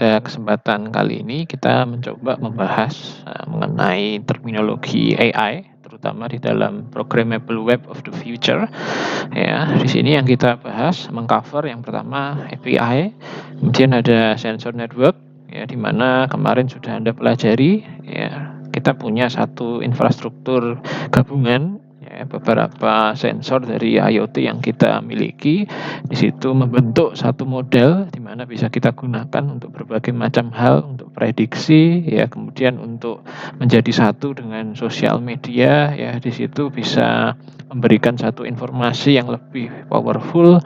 pada kesempatan kali ini kita mencoba membahas mengenai terminologi AI, terutama di dalam Programmable Web of the Future. Ya, di sini yang kita bahas mengcover yang pertama API, kemudian ada sensor network, ya, di mana kemarin sudah Anda pelajari. Ya, kita punya satu infrastruktur gabungan. Ya, beberapa sensor dari IoT yang kita miliki di situ membentuk satu model di mana bisa kita gunakan untuk berbagai macam hal, untuk prediksi, ya, kemudian untuk menjadi satu dengan sosial media, ya, di situ bisa memberikan satu informasi yang lebih powerful.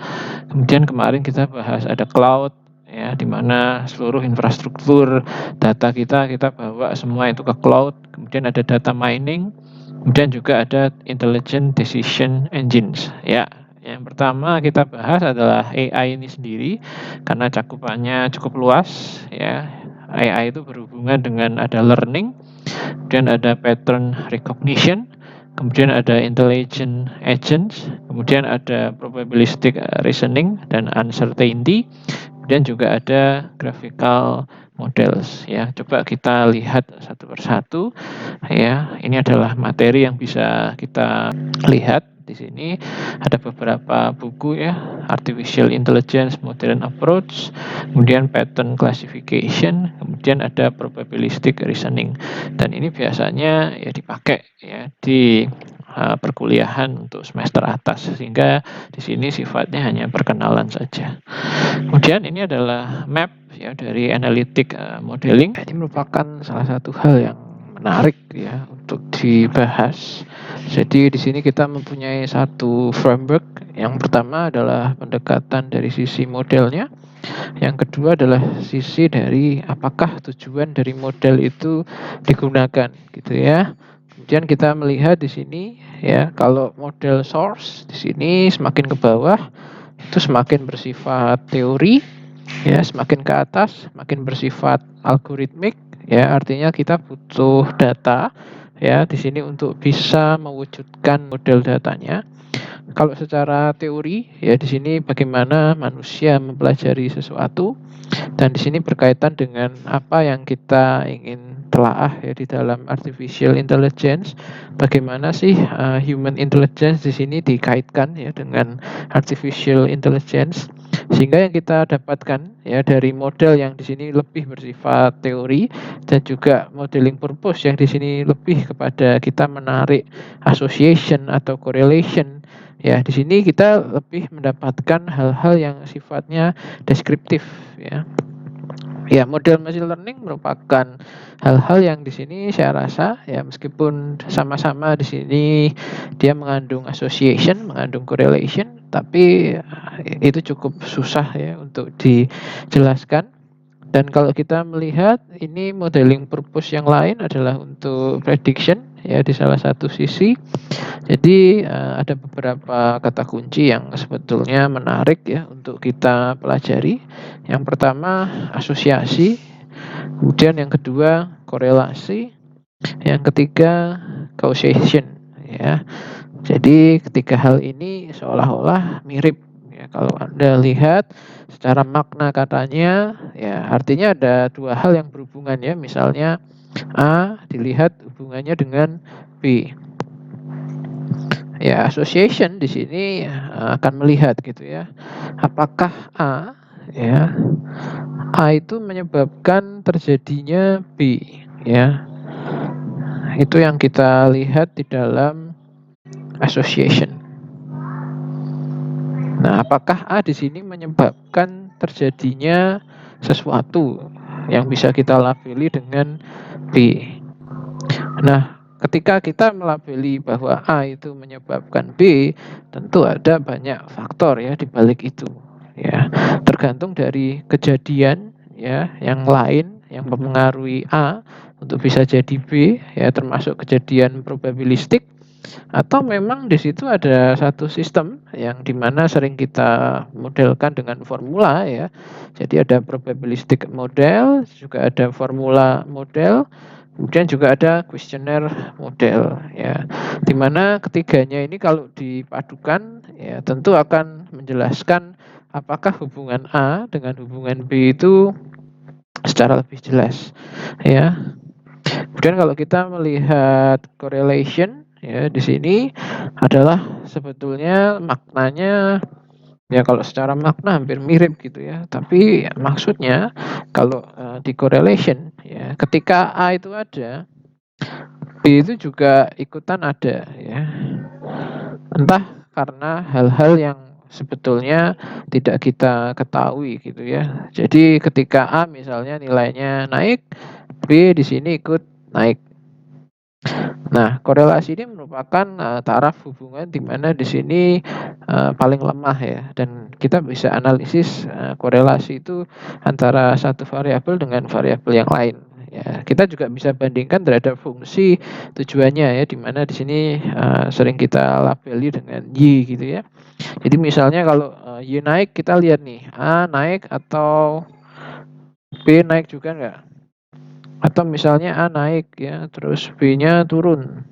Kemudian kemarin kita bahas ada cloud, ya, di mana seluruh infrastruktur data kita bawa semua itu ke cloud. Kemudian ada data mining, kemudian juga ada intelligent decision engines. Ya, yang pertama kita bahas adalah AI ini sendiri karena cakupannya cukup luas. Ya, AI itu berhubungan dengan ada learning, kemudian ada pattern recognition, kemudian ada intelligent agents, kemudian ada probabilistic reasoning dan uncertainty, dan juga ada graphical models. Ya, coba kita lihat satu persatu. Ya, ini adalah materi yang bisa kita lihat di sini. Ada beberapa buku, ya, Artificial Intelligence Modern Approach, kemudian Pattern Classification, kemudian ada Probabilistic Reasoning. Dan ini biasanya ya dipakai ya di perkuliahan untuk semester atas, sehingga di sini sifatnya hanya perkenalan saja. Kemudian ini adalah map ya dari analytic modeling. Ini merupakan salah satu hal yang menarik ya untuk dibahas. Jadi di sini kita mempunyai satu framework. Yang pertama adalah pendekatan dari sisi modelnya. Yang kedua adalah sisi dari apakah tujuan dari model itu digunakan, gitu ya. Kemudian kita melihat di sini ya, kalau model source di sini semakin ke bawah itu semakin bersifat teori, ya, semakin ke atas makin bersifat algoritmik, ya, artinya kita butuh data ya di sini untuk bisa mewujudkan model datanya. Kalau secara teori ya di sini bagaimana manusia mempelajari sesuatu, dan di sini berkaitan dengan apa yang kita ingin telaah ya di dalam artificial intelligence. Bagaimana sih human intelligence di sini dikaitkan ya dengan artificial intelligence, sehingga yang kita dapatkan ya dari model yang di sini lebih bersifat teori dan juga modeling purpose yang di sini lebih kepada kita menarik association atau correlation. Ya, di sini kita lebih mendapatkan hal-hal yang sifatnya deskriptif ya. Ya, model machine learning merupakan hal-hal yang di sini saya rasa ya meskipun sama-sama di sini dia mengandung association, mengandung correlation, tapi itu cukup susah ya untuk dijelaskan. Dan kalau kita melihat ini modeling purpose yang lain adalah untuk prediction ya di salah satu sisi. Jadi ada beberapa kata kunci yang sebetulnya menarik ya untuk kita pelajari. Yang pertama asosiasi, kemudian yang kedua korelasi, yang ketiga causation ya. Jadi ketiga hal ini seolah-olah mirip ya, kalau Anda lihat secara makna katanya ya artinya ada dua hal yang berhubungan ya, misalnya A dilihat hubungannya dengan B. Ya, association di sini akan melihat gitu ya. Apakah ya A itu menyebabkan terjadinya B ya. Itu yang kita lihat di dalam association. Nah, apakah A di sini menyebabkan terjadinya sesuatu yang bisa kita labeli dengan B. Nah, ketika kita melabeli bahwa A itu menyebabkan B, tentu ada banyak faktor ya di balik itu. Ya, tergantung dari kejadian ya yang lain yang mempengaruhi A untuk bisa jadi B ya, termasuk kejadian probabilistik, atau memang di situ ada satu sistem yang dimana sering kita modelkan dengan formula ya. Jadi ada probabilistic model, juga ada formula model, kemudian juga ada kuesioner model ya. Dimana ketiganya ini kalau dipadukan ya tentu akan menjelaskan apakah hubungan A dengan hubungan B itu secara lebih jelas, ya. Kemudian kalau kita melihat correlation, ya, di sini adalah sebetulnya maknanya, ya kalau secara makna hampir mirip gitu ya, tapi maksudnya kalau, di correlation ya, ketika A itu ada, B itu juga ikutan ada ya. Entah karena hal-hal yang sebetulnya tidak kita ketahui gitu ya. Jadi ketika A misalnya nilainya naik, B di sini ikut naik. Nah, korelasi ini merupakan, taraf hubungan di mana di sini, paling lemah ya, dan kita bisa analisis, korelasi itu antara satu variabel dengan variabel yang lain, ya. Kita juga bisa bandingkan terhadap fungsi tujuannya ya, di mana di sini, sering kita labeli dengan Y gitu ya. Jadi misalnya kalau, Y naik kita lihat nih, A naik atau B naik juga nggak? Atau misalnya A naik ya, terus B-nya turun.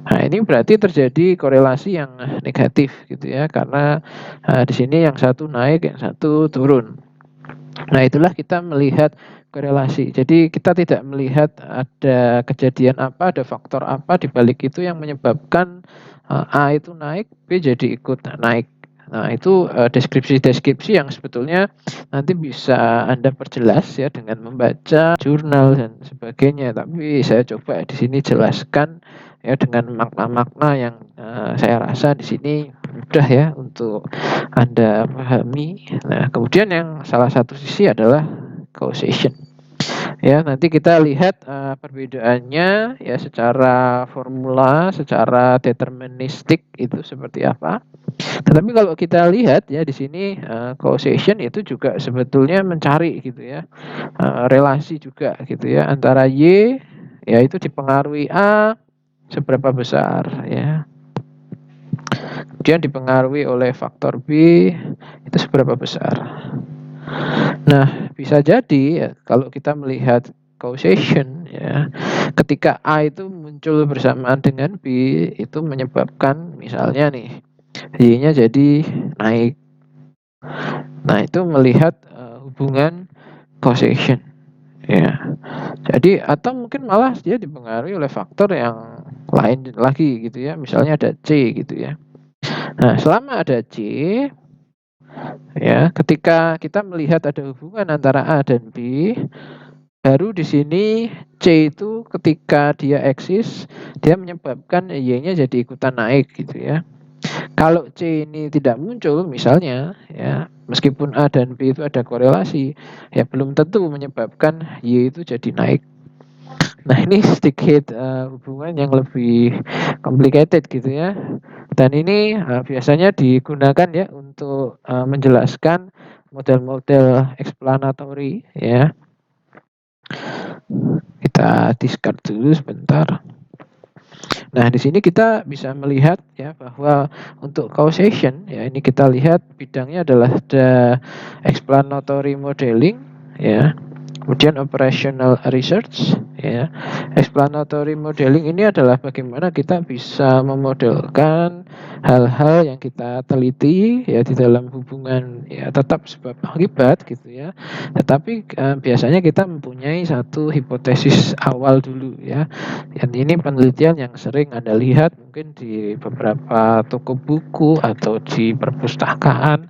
Nah, ini berarti terjadi korelasi yang negatif gitu ya, karena, di sini yang satu naik, yang satu turun. Nah, itulah kita melihat korelasi. Jadi kita tidak melihat ada kejadian apa, ada faktor apa di balik itu yang menyebabkan, A itu naik, B jadi ikut naik. Nah, itu, deskripsi-deskripsi yang sebetulnya nanti bisa Anda perjelas ya dengan membaca jurnal dan sebagainya. Tapi saya coba di sini jelaskan ya dengan makna-makna yang, saya rasa di sini mudah ya untuk Anda pahami. Nah, kemudian yang salah satu sisi adalah causation. Ya, nanti kita lihat, perbedaannya ya secara formula, secara deterministik itu seperti apa. Tetapi kalau kita lihat ya di sini, causation itu juga sebetulnya mencari gitu ya, relasi juga gitu ya antara Y, ya itu dipengaruhi A seberapa besar ya. Kemudian dipengaruhi oleh faktor B itu seberapa besar. Nah, bisa jadi ya kalau kita melihat causation ya, ketika A itu muncul bersamaan dengan B itu menyebabkan misalnya nih Y-nya jadi naik. Nah, itu melihat, hubungan causation ya. Jadi atau mungkin malah dia dipengaruhi oleh faktor yang lain lagi gitu ya, misalnya ada C gitu ya. Nah, selama ada C, ya, ketika kita melihat ada hubungan antara A dan B, baru di sini C itu ketika dia eksis, dia menyebabkan Y-nya jadi ikutan naik gitu ya. Kalau C ini tidak muncul misalnya ya, meskipun A dan B itu ada korelasi, ya belum tentu menyebabkan Y itu jadi naik. Nah, ini sedikit, hubungan yang lebih complicated gitu ya. Dan ini, biasanya digunakan ya untuk, menjelaskan model-model explanatory ya. Kita discard dulu sebentar. Nah, di sini kita bisa melihat ya bahwa untuk causation ya ini kita lihat bidangnya adalah the explanatory modeling ya. Kemudian operational research ya. Explanatory modeling ini adalah bagaimana kita bisa memodelkan hal-hal yang kita teliti ya di dalam hubungan ya tetap sebab akibat gitu ya. Tetapi, biasanya kita mempunyai satu hipotesis awal dulu ya. Dan ini penelitian yang sering Anda lihat mungkin di beberapa toko buku atau di perpustakaan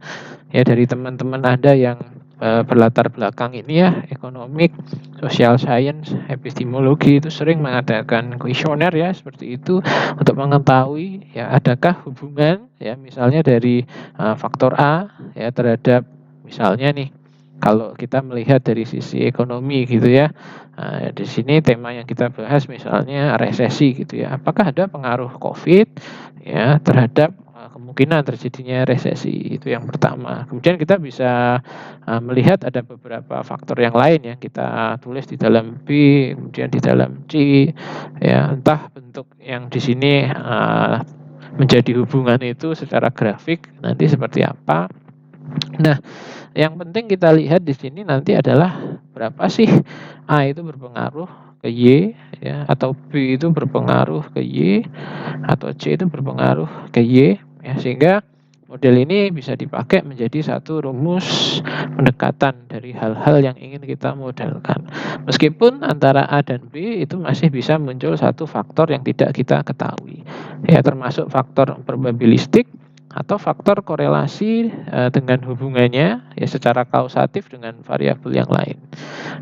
ya dari teman-teman Anda yang, berlatar belakang ini ya, economic, social science, epistemologi itu sering mengadakan kuesioner ya seperti itu untuk mengetahui ya adakah hubungan ya misalnya dari, faktor A ya terhadap misalnya nih kalau kita melihat dari sisi ekonomi gitu ya, di sini tema yang kita bahas misalnya resesi gitu ya. Apakah ada pengaruh Covid ya terhadap, kemungkinan terjadinya resesi, itu yang pertama. Kemudian kita bisa, melihat ada beberapa faktor yang lain yang kita tulis di dalam B, kemudian di dalam C, ya entah bentuk yang di sini, menjadi hubungan itu secara grafik nanti seperti apa. Nah, yang penting kita lihat di sini nanti adalah berapa sih A itu berpengaruh ke Y ya, atau B itu berpengaruh ke Y, atau C itu berpengaruh ke Y ya, sehingga model ini bisa dipakai menjadi satu rumus pendekatan dari hal-hal yang ingin kita modelkan. Meskipun antara A dan B itu masih bisa muncul satu faktor yang tidak kita ketahui. Ya, termasuk faktor probabilistik atau faktor korelasi dengan hubungannya ya secara kausatif dengan variabel yang lain.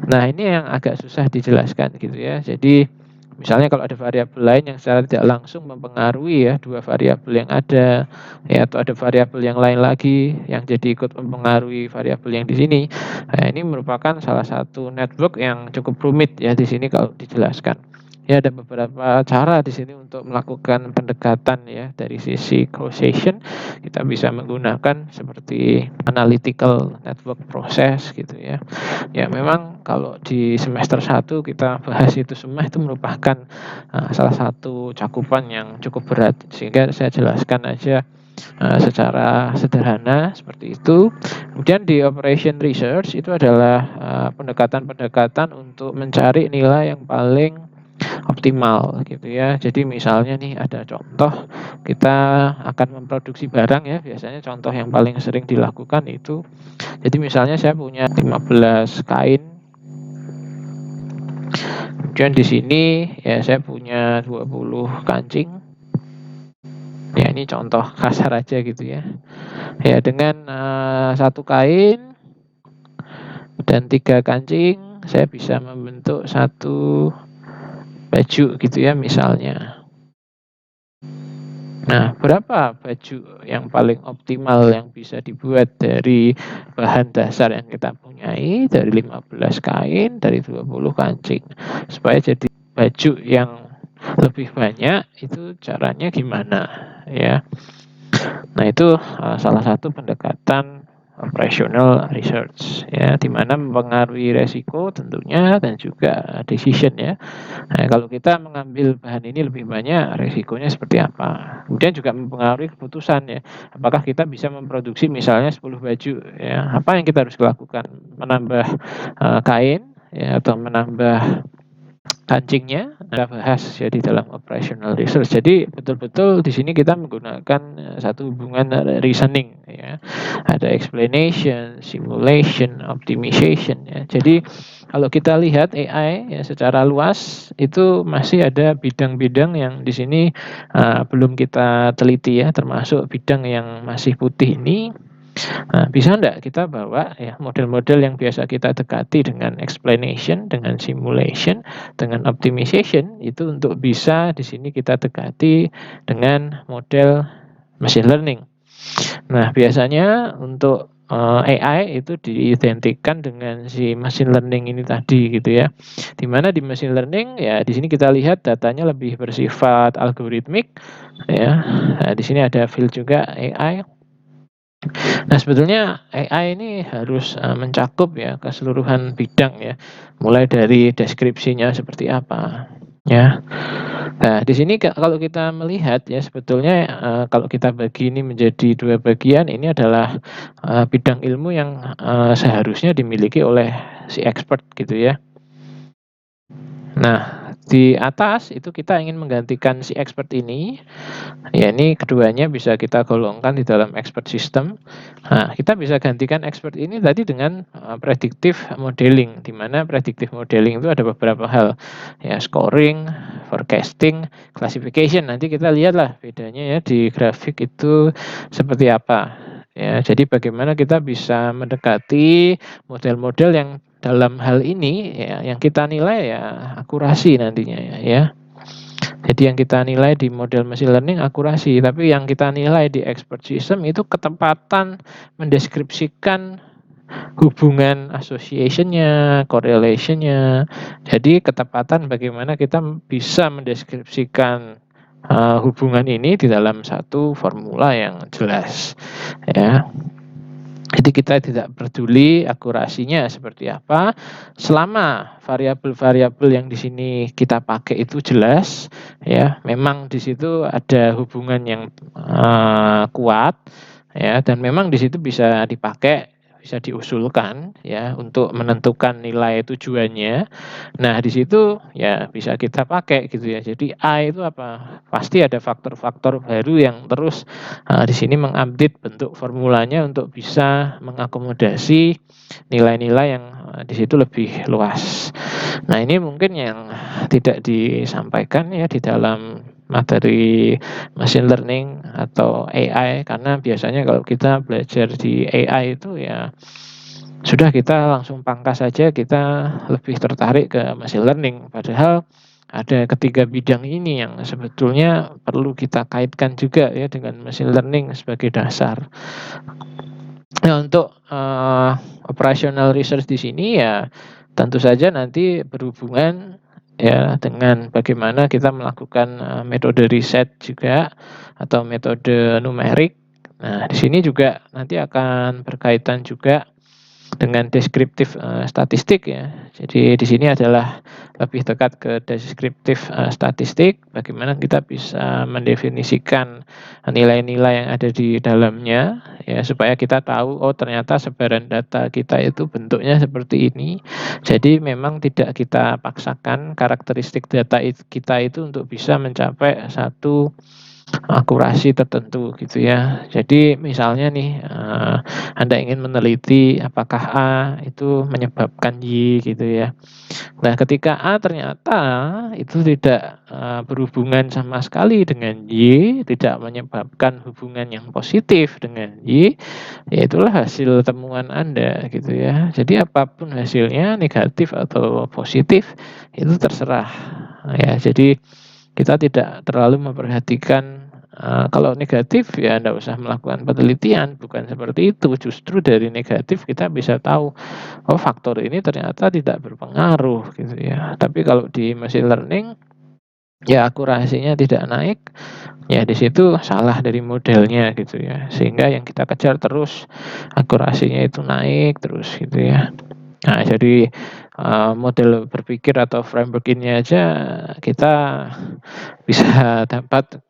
Nah, ini yang agak susah dijelaskan gitu ya. Jadi misalnya kalau ada variabel lain yang secara tidak langsung mempengaruhi ya dua variabel yang ada ya, atau ada variabel yang lain lagi yang jadi ikut mempengaruhi variabel yang di sini. Nah, ini merupakan salah satu network yang cukup rumit ya di sini kalau dijelaskan. Ya, ada beberapa cara di sini untuk melakukan pendekatan ya dari sisi causation. Kita bisa menggunakan seperti analytical network process gitu ya. Ya, memang kalau di semester 1 kita bahas itu semua itu merupakan salah satu cakupan yang cukup berat, sehingga saya jelaskan aja secara sederhana seperti itu. Kemudian di operation research itu adalah pendekatan-pendekatan untuk mencari nilai yang paling optimal gitu ya. Jadi misalnya nih ada contoh, kita akan memproduksi barang ya, biasanya contoh yang paling sering dilakukan itu, jadi misalnya saya punya 15 kain, kemudian di sini ya saya punya 20 kancing. Ya, ini contoh kasar aja gitu ya. Ya, dengan satu kain dan 3 kancing saya bisa membentuk satu baju gitu ya misalnya. Nah, berapa baju yang paling optimal yang bisa dibuat dari bahan dasar yang kita punyai, dari 15 kain, dari 20 kancing. Supaya jadi baju yang lebih banyak, itu caranya gimana ya. Nah, itu salah satu pendekatan operational research ya, di mana mempengaruhi resiko tentunya dan juga decision ya. Nah, kalau kita mengambil bahan ini lebih banyak, resikonya seperti apa? Kemudian juga mempengaruhi keputusan ya. Apakah kita bisa memproduksi misalnya 10 baju ya? Apa yang kita harus lakukan? Menambah kain ya, atau menambah kancingnya? Kita bahas ya di dalam operational research. Jadi betul-betul di sini kita menggunakan satu hubungan reasoning ya. Ada explanation, simulation, optimization ya. Jadi kalau kita lihat AI ya secara luas itu masih ada bidang-bidang yang di sini belum kita teliti ya, termasuk bidang yang masih putih ini. Nah, bisa enggak kita bawa ya model-model yang biasa kita dekati dengan explanation, dengan simulation, dengan optimization itu untuk bisa di sini kita dekati dengan model machine learning. Nah, biasanya untuk AI itu diidentikan dengan si machine learning ini tadi gitu ya. Di mana di machine learning ya di sini kita lihat datanya lebih bersifat algoritmik ya. Nah, di sini ada field juga AI. Nah, sebetulnya AI ini harus mencakup ya keseluruhan bidang ya. Mulai dari deskripsinya seperti apa ya. Nah, di sini kalau kita melihat ya sebetulnya kalau kita bagi ini menjadi 2 bagian, ini adalah bidang ilmu yang seharusnya dimiliki oleh si expert gitu ya. Nah, di atas itu kita ingin menggantikan si expert ini, ya ini keduanya bisa kita golongkan di dalam expert system. Nah, kita bisa gantikan expert ini tadi dengan predictive modeling, di mana predictive modeling itu ada beberapa hal, ya scoring, forecasting, classification. Nanti kita lihatlah bedanya ya di grafik itu seperti apa. Ya, jadi bagaimana kita bisa mendekati model-model yang dalam hal ini ya yang kita nilai ya akurasi nantinya ya. Jadi yang kita nilai di model machine learning akurasi, tapi yang kita nilai di expert system itu ketepatan mendeskripsikan hubungan association-nya, correlation-nya. Jadi ketepatan bagaimana kita bisa mendeskripsikan hubungan ini di dalam satu formula yang jelas ya. Jadi kita tidak peduli akurasinya seperti apa, selama variabel-variabel yang di sini kita pakai itu jelas, ya, memang di situ ada hubungan yang kuat, ya, dan memang di situ bisa dipakai bisa diusulkan ya untuk menentukan nilai tujuannya. Nah, di situ ya bisa kita pakai gitu ya. Jadi A itu apa? Pasti ada faktor-faktor baru yang terus di sini mengupdate bentuk formulanya untuk bisa mengakomodasi nilai-nilai yang di situ lebih luas. Nah, ini mungkin yang tidak disampaikan ya di dalam materi machine learning atau AI, karena biasanya kalau kita belajar di AI itu ya sudah kita langsung pangkas saja, kita lebih tertarik ke machine learning. Padahal ada ketiga bidang ini yang sebetulnya perlu kita kaitkan juga ya dengan machine learning sebagai dasar. Nah, untuk operational research di sini ya tentu saja nanti berhubungan ya dengan bagaimana kita melakukan metode riset juga atau metode numerik. Nah, di sini juga nanti akan berkaitan juga dengan deskriptif statistik ya. Jadi di sini adalah lebih dekat ke deskriptif statistik, bagaimana kita bisa mendefinisikan nilai-nilai yang ada di dalamnya ya, supaya kita tahu oh ternyata sebaran data kita itu bentuknya seperti ini. Jadi memang tidak kita paksakan karakteristik data kita itu untuk bisa mencapai satu akurasi tertentu gitu ya. Jadi misalnya nih, Anda ingin meneliti apakah A itu menyebabkan Y gitu ya. Nah, ketika A ternyata itu tidak berhubungan sama sekali dengan Y, tidak menyebabkan hubungan yang positif dengan Y, ya itulah hasil temuan Anda gitu ya. Jadi apapun hasilnya negatif atau positif itu terserah ya. Jadi kita tidak terlalu memperhatikan kalau negatif ya ndak usah melakukan penelitian, bukan seperti itu. Justru dari negatif kita bisa tahu, oh faktor ini ternyata tidak berpengaruh gitu ya. Tapi kalau di machine learning ya akurasinya tidak naik, ya di situ salah dari modelnya gitu ya. Sehingga yang kita kejar terus akurasinya itu naik terus gitu ya. Nah, jadi model berpikir atau framework ini aja kita bisa dapat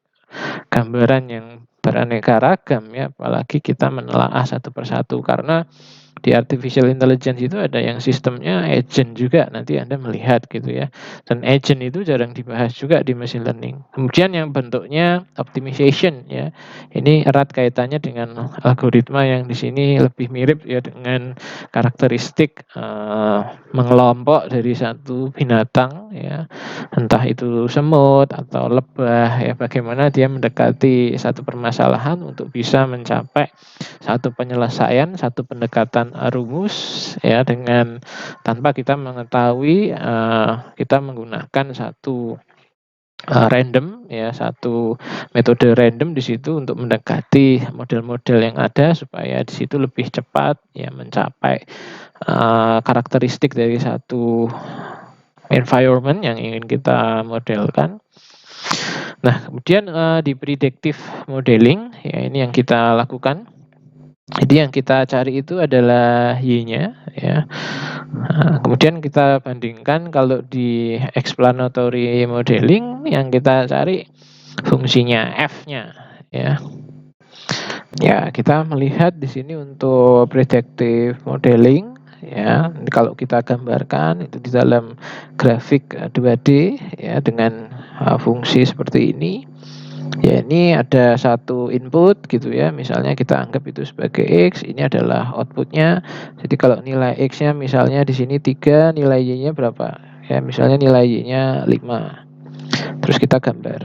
gambaran yang beraneka ragam ya, apalagi kita menelaah satu persatu. Karena di artificial intelligence itu ada yang sistemnya agent juga, nanti Anda melihat gitu ya. Dan agent itu jarang dibahas juga di machine learning. Kemudian yang bentuknya optimization ya. Ini erat kaitannya dengan algoritma yang di sini lebih mirip ya dengan karakteristik mengelompok dari satu binatang ya. Entah itu semut atau lebah ya, bagaimana dia mendekati satu permasalahan untuk bisa mencapai satu penyelesaian, satu pendekatan rumus ya, dengan tanpa kita mengetahui kita menggunakan satu random ya, satu metode random di situ untuk mendekati model-model yang ada supaya di situ lebih cepat ya mencapai karakteristik dari satu environment yang ingin kita modelkan. Nah, kemudian di predictive modeling ya, ini yang kita lakukan. Jadi yang kita cari itu adalah Y-nya ya. Kemudian kita bandingkan kalau di explanatory modeling yang kita cari fungsinya F-nya ya. Ya, kita melihat di sini untuk predictive modeling ya, kalau kita gambarkan itu di dalam grafik 2D ya dengan fungsi seperti ini. Ya, ini ada satu input gitu ya, misalnya kita anggap itu sebagai X, ini adalah outputnya. Jadi kalau nilai X-nya misalnya di sini 3, nilai Y-nya berapa? Ya, misalnya nilai Y-nya 5. Terus kita gambar.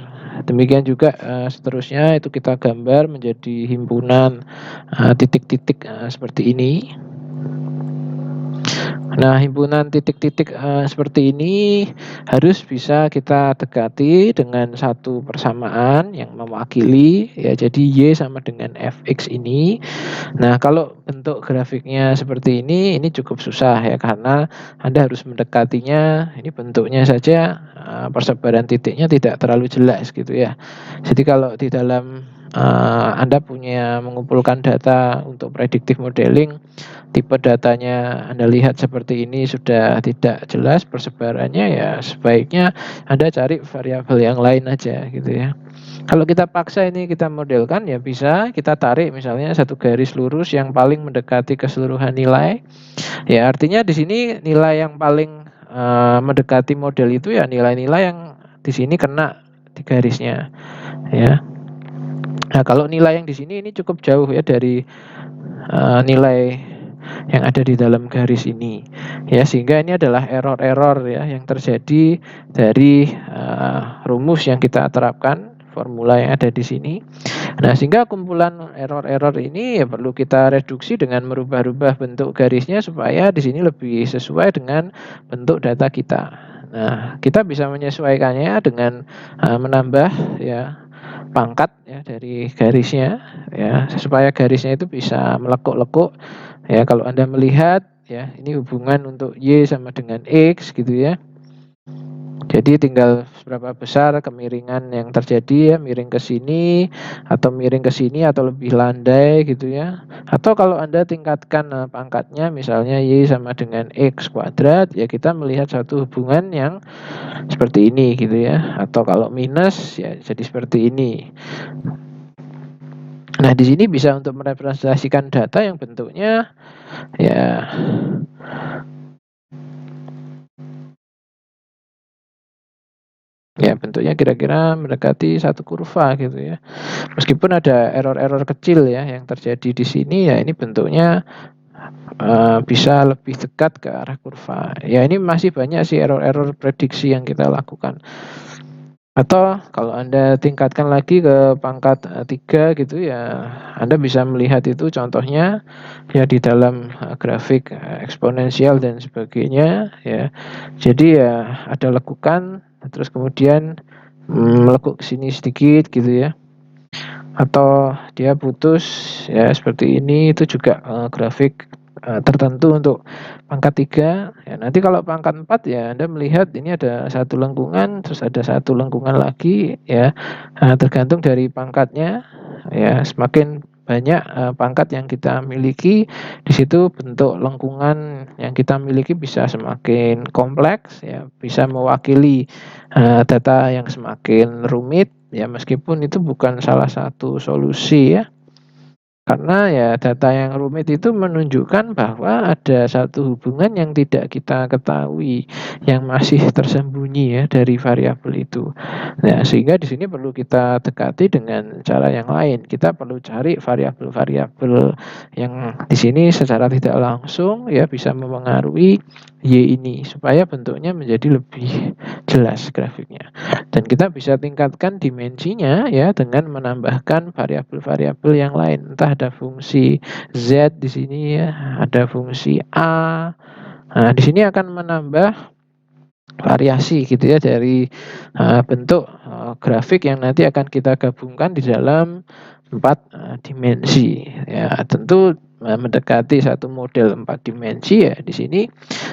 Demikian juga seterusnya itu kita gambar menjadi himpunan titik-titik seperti ini. Nah, himpunan titik-titik seperti ini harus bisa kita dekati dengan satu persamaan yang mewakili ya, jadi Y sama dengan Fx ini. Nah, kalau bentuk grafiknya seperti ini cukup susah ya, karena Anda harus mendekatinya, ini bentuknya saja persebaran titiknya tidak terlalu jelas gitu ya. Jadi kalau di dalam Anda punya mengumpulkan data untuk predictive modeling, tipe datanya Anda lihat seperti ini sudah tidak jelas persebarannya, ya sebaiknya Anda cari variabel yang lain aja gitu ya. Kalau kita paksa ini kita modelkan, ya bisa kita tarik misalnya satu garis lurus yang paling mendekati keseluruhan nilai. Ya artinya di sini nilai yang paling mendekati model itu ya nilai-nilai yang di sini kena di garisnya ya. Nah, kalau nilai yang di sini ini cukup jauh ya dari nilai yang ada di dalam garis ini ya, sehingga ini adalah error-error ya yang terjadi dari rumus yang kita terapkan, formula yang ada di sini. Nah, sehingga kumpulan error-error ini ya perlu kita reduksi dengan merubah-rubah bentuk garisnya supaya di sini lebih sesuai dengan bentuk data kita. Nah, kita bisa menyesuaikannya dengan menambah ya pangkat ya dari garisnya ya, supaya garisnya itu bisa melekuk-lekuk ya. Kalau Anda melihat ya, ini hubungan untuk Y sama dengan X gitu ya. Jadi tinggal seberapa besar kemiringan yang terjadi ya, miring ke sini atau miring ke sini atau lebih landai gitu ya. Atau kalau Anda tingkatkan pangkatnya misalnya Y sama dengan X kuadrat, ya kita melihat satu hubungan yang seperti ini gitu ya. Atau kalau minus ya jadi seperti ini. Nah, di sini bisa untuk merepresentasikan data yang bentuknya ya bentuknya kira-kira mendekati satu kurva gitu ya. Meskipun ada error-error kecil ya yang terjadi di sini, ya ini bentuknya bisa lebih dekat ke arah kurva. Ya ini masih banyak sih error-error prediksi yang kita lakukan. Atau kalau Anda tingkatkan lagi ke pangkat 3 gitu ya, Anda bisa melihat itu contohnya ya di dalam grafik eksponensial dan sebagainya ya. Jadi ya ada lekukan terus kemudian melekuk ke sini sedikit gitu ya. Atau dia putus ya seperti ini, itu juga grafik tertentu untuk pangkat 3 ya. Nanti kalau pangkat 4 ya Anda melihat ini ada satu lengkungan, terus ada satu lengkungan lagi ya, tergantung dari pangkatnya ya. Semakin banyak pangkat yang kita miliki, di situ bentuk lengkungan yang kita miliki bisa semakin kompleks ya, bisa mewakili data yang semakin rumit ya, meskipun itu bukan salah satu solusi ya. Karena ya data yang rumit itu menunjukkan bahwa ada satu hubungan yang tidak kita ketahui, yang masih tersembunyi ya dari variabel itu. Nah, sehingga di sini perlu kita dekati dengan cara yang lain. Kita perlu cari variabel-variabel yang di sini secara tidak langsung ya bisa memengaruhi Y ini supaya bentuknya menjadi lebih jelas grafiknya. Dan kita bisa tingkatkan dimensinya ya dengan menambahkan variabel-variabel yang lain. Entah ada fungsi Z di sini ya, ada fungsi A. Nah, di sini akan menambah variasi gitu ya dari bentuk grafik yang nanti akan kita gabungkan di dalam 4 dimensi ya. Tentu mendekati satu model 4 dimensi ya, di sini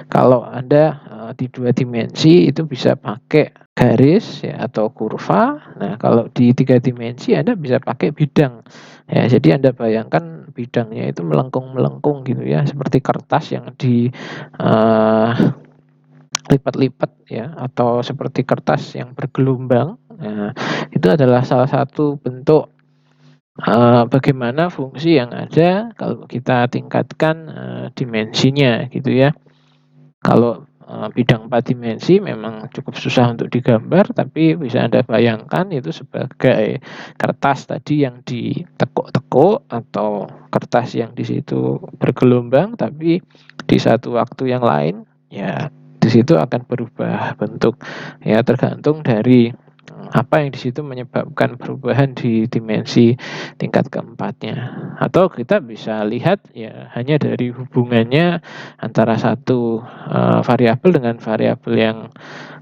kalau Anda di 2 dimensi itu bisa pakai garis ya atau kurva. Nah, kalau di 3 dimensi Anda bisa pakai bidang. Ya, jadi Anda bayangkan bidangnya itu melengkung-melengkung gitu ya, seperti kertas yang di lipat-lipat ya, atau seperti kertas yang bergelombang. Nah, itu adalah salah satu bentuk bagaimana fungsi yang ada kalau kita tingkatkan dimensinya gitu ya. Kalau bidang 4 dimensi memang cukup susah untuk digambar, tapi bisa Anda bayangkan itu sebagai kertas tadi yang ditekuk-tekuk atau kertas yang di situ bergelombang, tapi di satu waktu yang lain ya di situ akan berubah bentuk ya, tergantung dari apa yang di situ menyebabkan perubahan di dimensi tingkat keempatnya. Atau kita bisa lihat ya hanya dari hubungannya antara satu variabel dengan variabel yang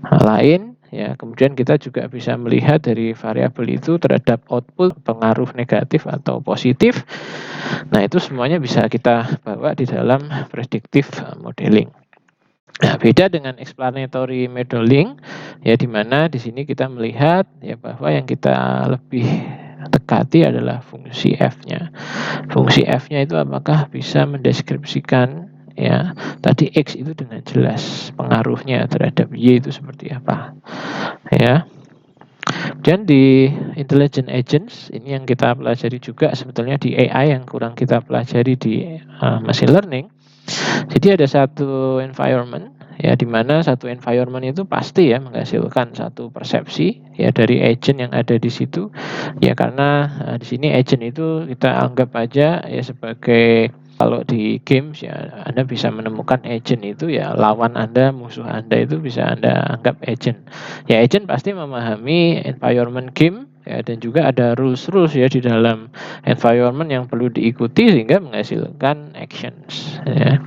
lain ya. Kemudian kita juga bisa melihat dari variabel itu terhadap output pengaruh negatif atau positif. Nah, itu semuanya bisa kita bawa di dalam predictive modeling. Nah, beda dengan explanatory modeling ya, di mana di sini kita melihat ya bahwa yang kita lebih dekati adalah fungsi f-nya. Fungsi f-nya itu apakah bisa mendeskripsikan ya tadi x itu dengan jelas, pengaruhnya terhadap y itu seperti apa ya. Dan di intelligent agents ini yang kita pelajari juga sebetulnya di AI yang kurang kita pelajari di machine learning. Jadi ada satu environment ya, di mana satu environment itu pasti ya menghasilkan satu persepsi ya dari agent yang ada di situ ya, karena di sini agent itu kita anggap aja ya sebagai, kalau di games ya Anda bisa menemukan agent itu ya lawan Anda, musuh Anda itu bisa Anda anggap agent. Ya agent pasti memahami environment game ya, dan juga ada rules ya di dalam environment yang perlu diikuti sehingga menghasilkan actions ya.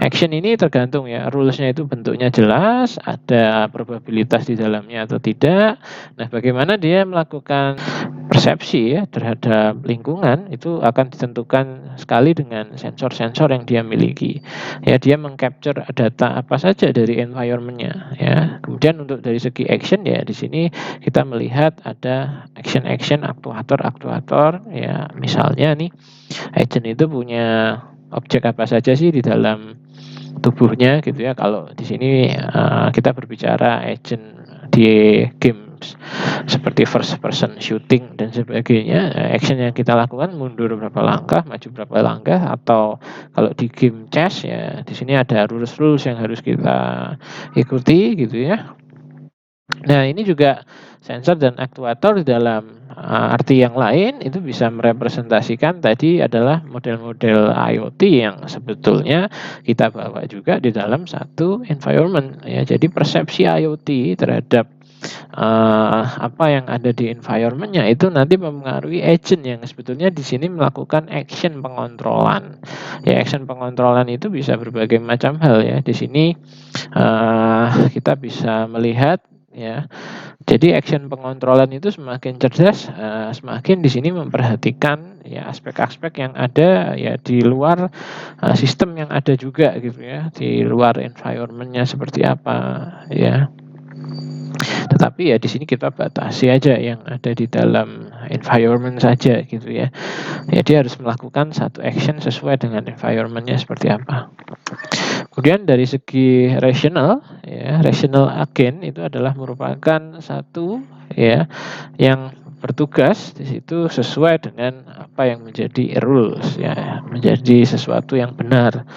Action ini tergantung ya, rulesnya itu bentuknya jelas, ada probabilitas di dalamnya atau tidak. Nah, bagaimana dia melakukan persepsi ya terhadap lingkungan itu akan ditentukan sekali dengan sensor-sensor yang dia miliki. Ya, dia mengcapture data apa saja dari environment-nya ya. Kemudian untuk dari segi action ya, di sini kita melihat ada action-action aktuator-aktuator ya. Misalnya nih, agent itu punya objek apa saja sih di dalam tubuhnya gitu ya. Kalau di sini kita berbicara agent di games seperti first person shooting dan sebagainya, action yang kita lakukan mundur berapa langkah, maju berapa langkah, atau kalau di game chess ya di sini ada rules yang harus kita ikuti gitu ya. Nah, ini juga sensor dan aktuator di dalam arti yang lain itu bisa merepresentasikan tadi adalah model-model IoT yang sebetulnya kita bawa juga di dalam satu environment ya. Jadi persepsi IoT terhadap apa yang ada di environment-nya itu nanti mempengaruhi agent yang sebetulnya di sini melakukan action pengontrolan. Ya, action pengontrolan itu bisa berbagai macam hal ya. Di sini kita bisa melihat ya. Jadi action pengontrolan itu semakin cerdas, semakin di sini memperhatikan ya aspek-aspek yang ada ya di luar sistem yang ada juga gitu ya, di luar environment-nya seperti apa ya. Tetapi ya di sini kita batasi aja yang ada di dalam environment saja gitu ya. Ya, dia harus melakukan satu action sesuai dengan environment-nya seperti apa. Kemudian dari segi rational, ya, rational agent itu adalah merupakan satu ya yang bertugas di situ sesuai dengan apa yang menjadi rules ya, menjadi sesuatu yang benar.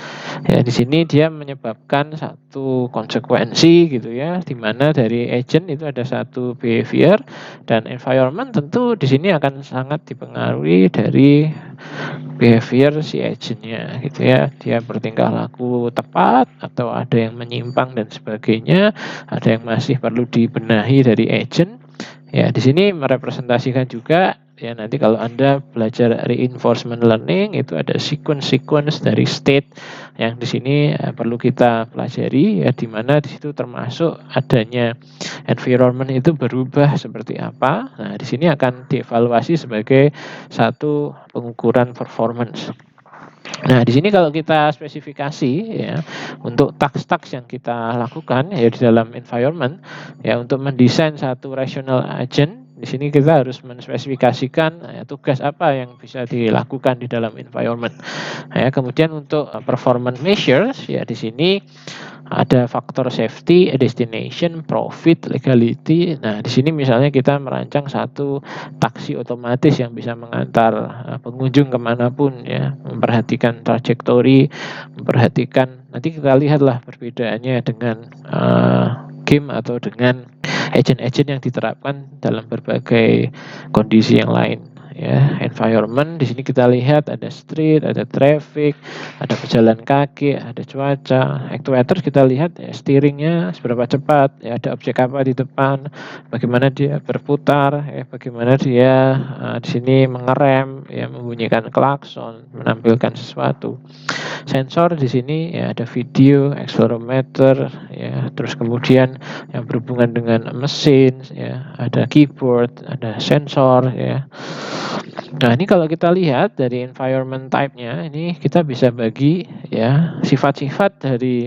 Ya, di sini dia menyebabkan satu konsekuensi gitu ya, di mana dari agent itu ada satu behavior dan environment tentu di sini akan sangat dipengaruhi dari behavior si agentnya gitu ya. Dia bertingkah laku tepat atau ada yang menyimpang dan sebagainya, ada yang masih perlu dibenahi dari agent. Ya, di sini merepresentasikan juga ya, nanti kalau Anda belajar reinforcement learning itu ada sequence dari state yang di sini perlu kita pelajari ya, di mana di situ termasuk adanya environment itu berubah seperti apa. Nah, di sini akan dievaluasi sebagai satu pengukuran performance. Nah, di sini kalau kita spesifikasi ya untuk task-task yang kita lakukan ya di dalam environment ya, untuk mendesain satu rational agent, di sini kita harus menspesifikasikan ya, tugas apa yang bisa dilakukan di dalam environment. Ya, kemudian untuk performance measures ya di sini ada faktor safety, destination, profit, legality. Nah, di sini misalnya kita merancang satu taksi otomatis yang bisa mengantar pengunjung kemanapun ya, memperhatikan trajektori, memperhatikan, nanti kita lihatlah perbedaannya dengan game atau dengan agent-agent yang diterapkan dalam berbagai kondisi yang lain. Ya, environment di sini kita lihat ada street, ada traffic, ada pejalan kaki, ada cuaca. Actuator kita lihat ya, steeringnya seberapa cepat, ya, ada objek apa di depan, bagaimana dia berputar, ya, bagaimana dia di sini mengerem, ya, membunyikan klakson, menampilkan sesuatu. Sensor di sini ya ada video, accelerometer, ya, terus kemudian yang berhubungan dengan mesin, ya, ada keyboard, ada sensor, ya. Nah, ini kalau kita lihat dari environment type-nya, ini kita bisa bagi ya sifat-sifat dari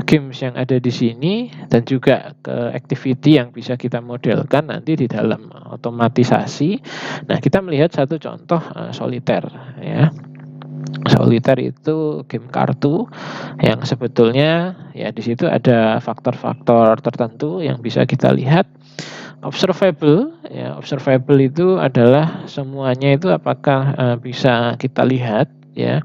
games yang ada di sini dan juga ke activity yang bisa kita modelkan nanti di dalam otomatisasi. Nah, kita melihat satu contoh soliter ya. Soliter itu game kartu yang sebetulnya ya di situ ada faktor-faktor tertentu yang bisa kita lihat. Observable, ya observable itu adalah semuanya itu apakah bisa kita lihat ya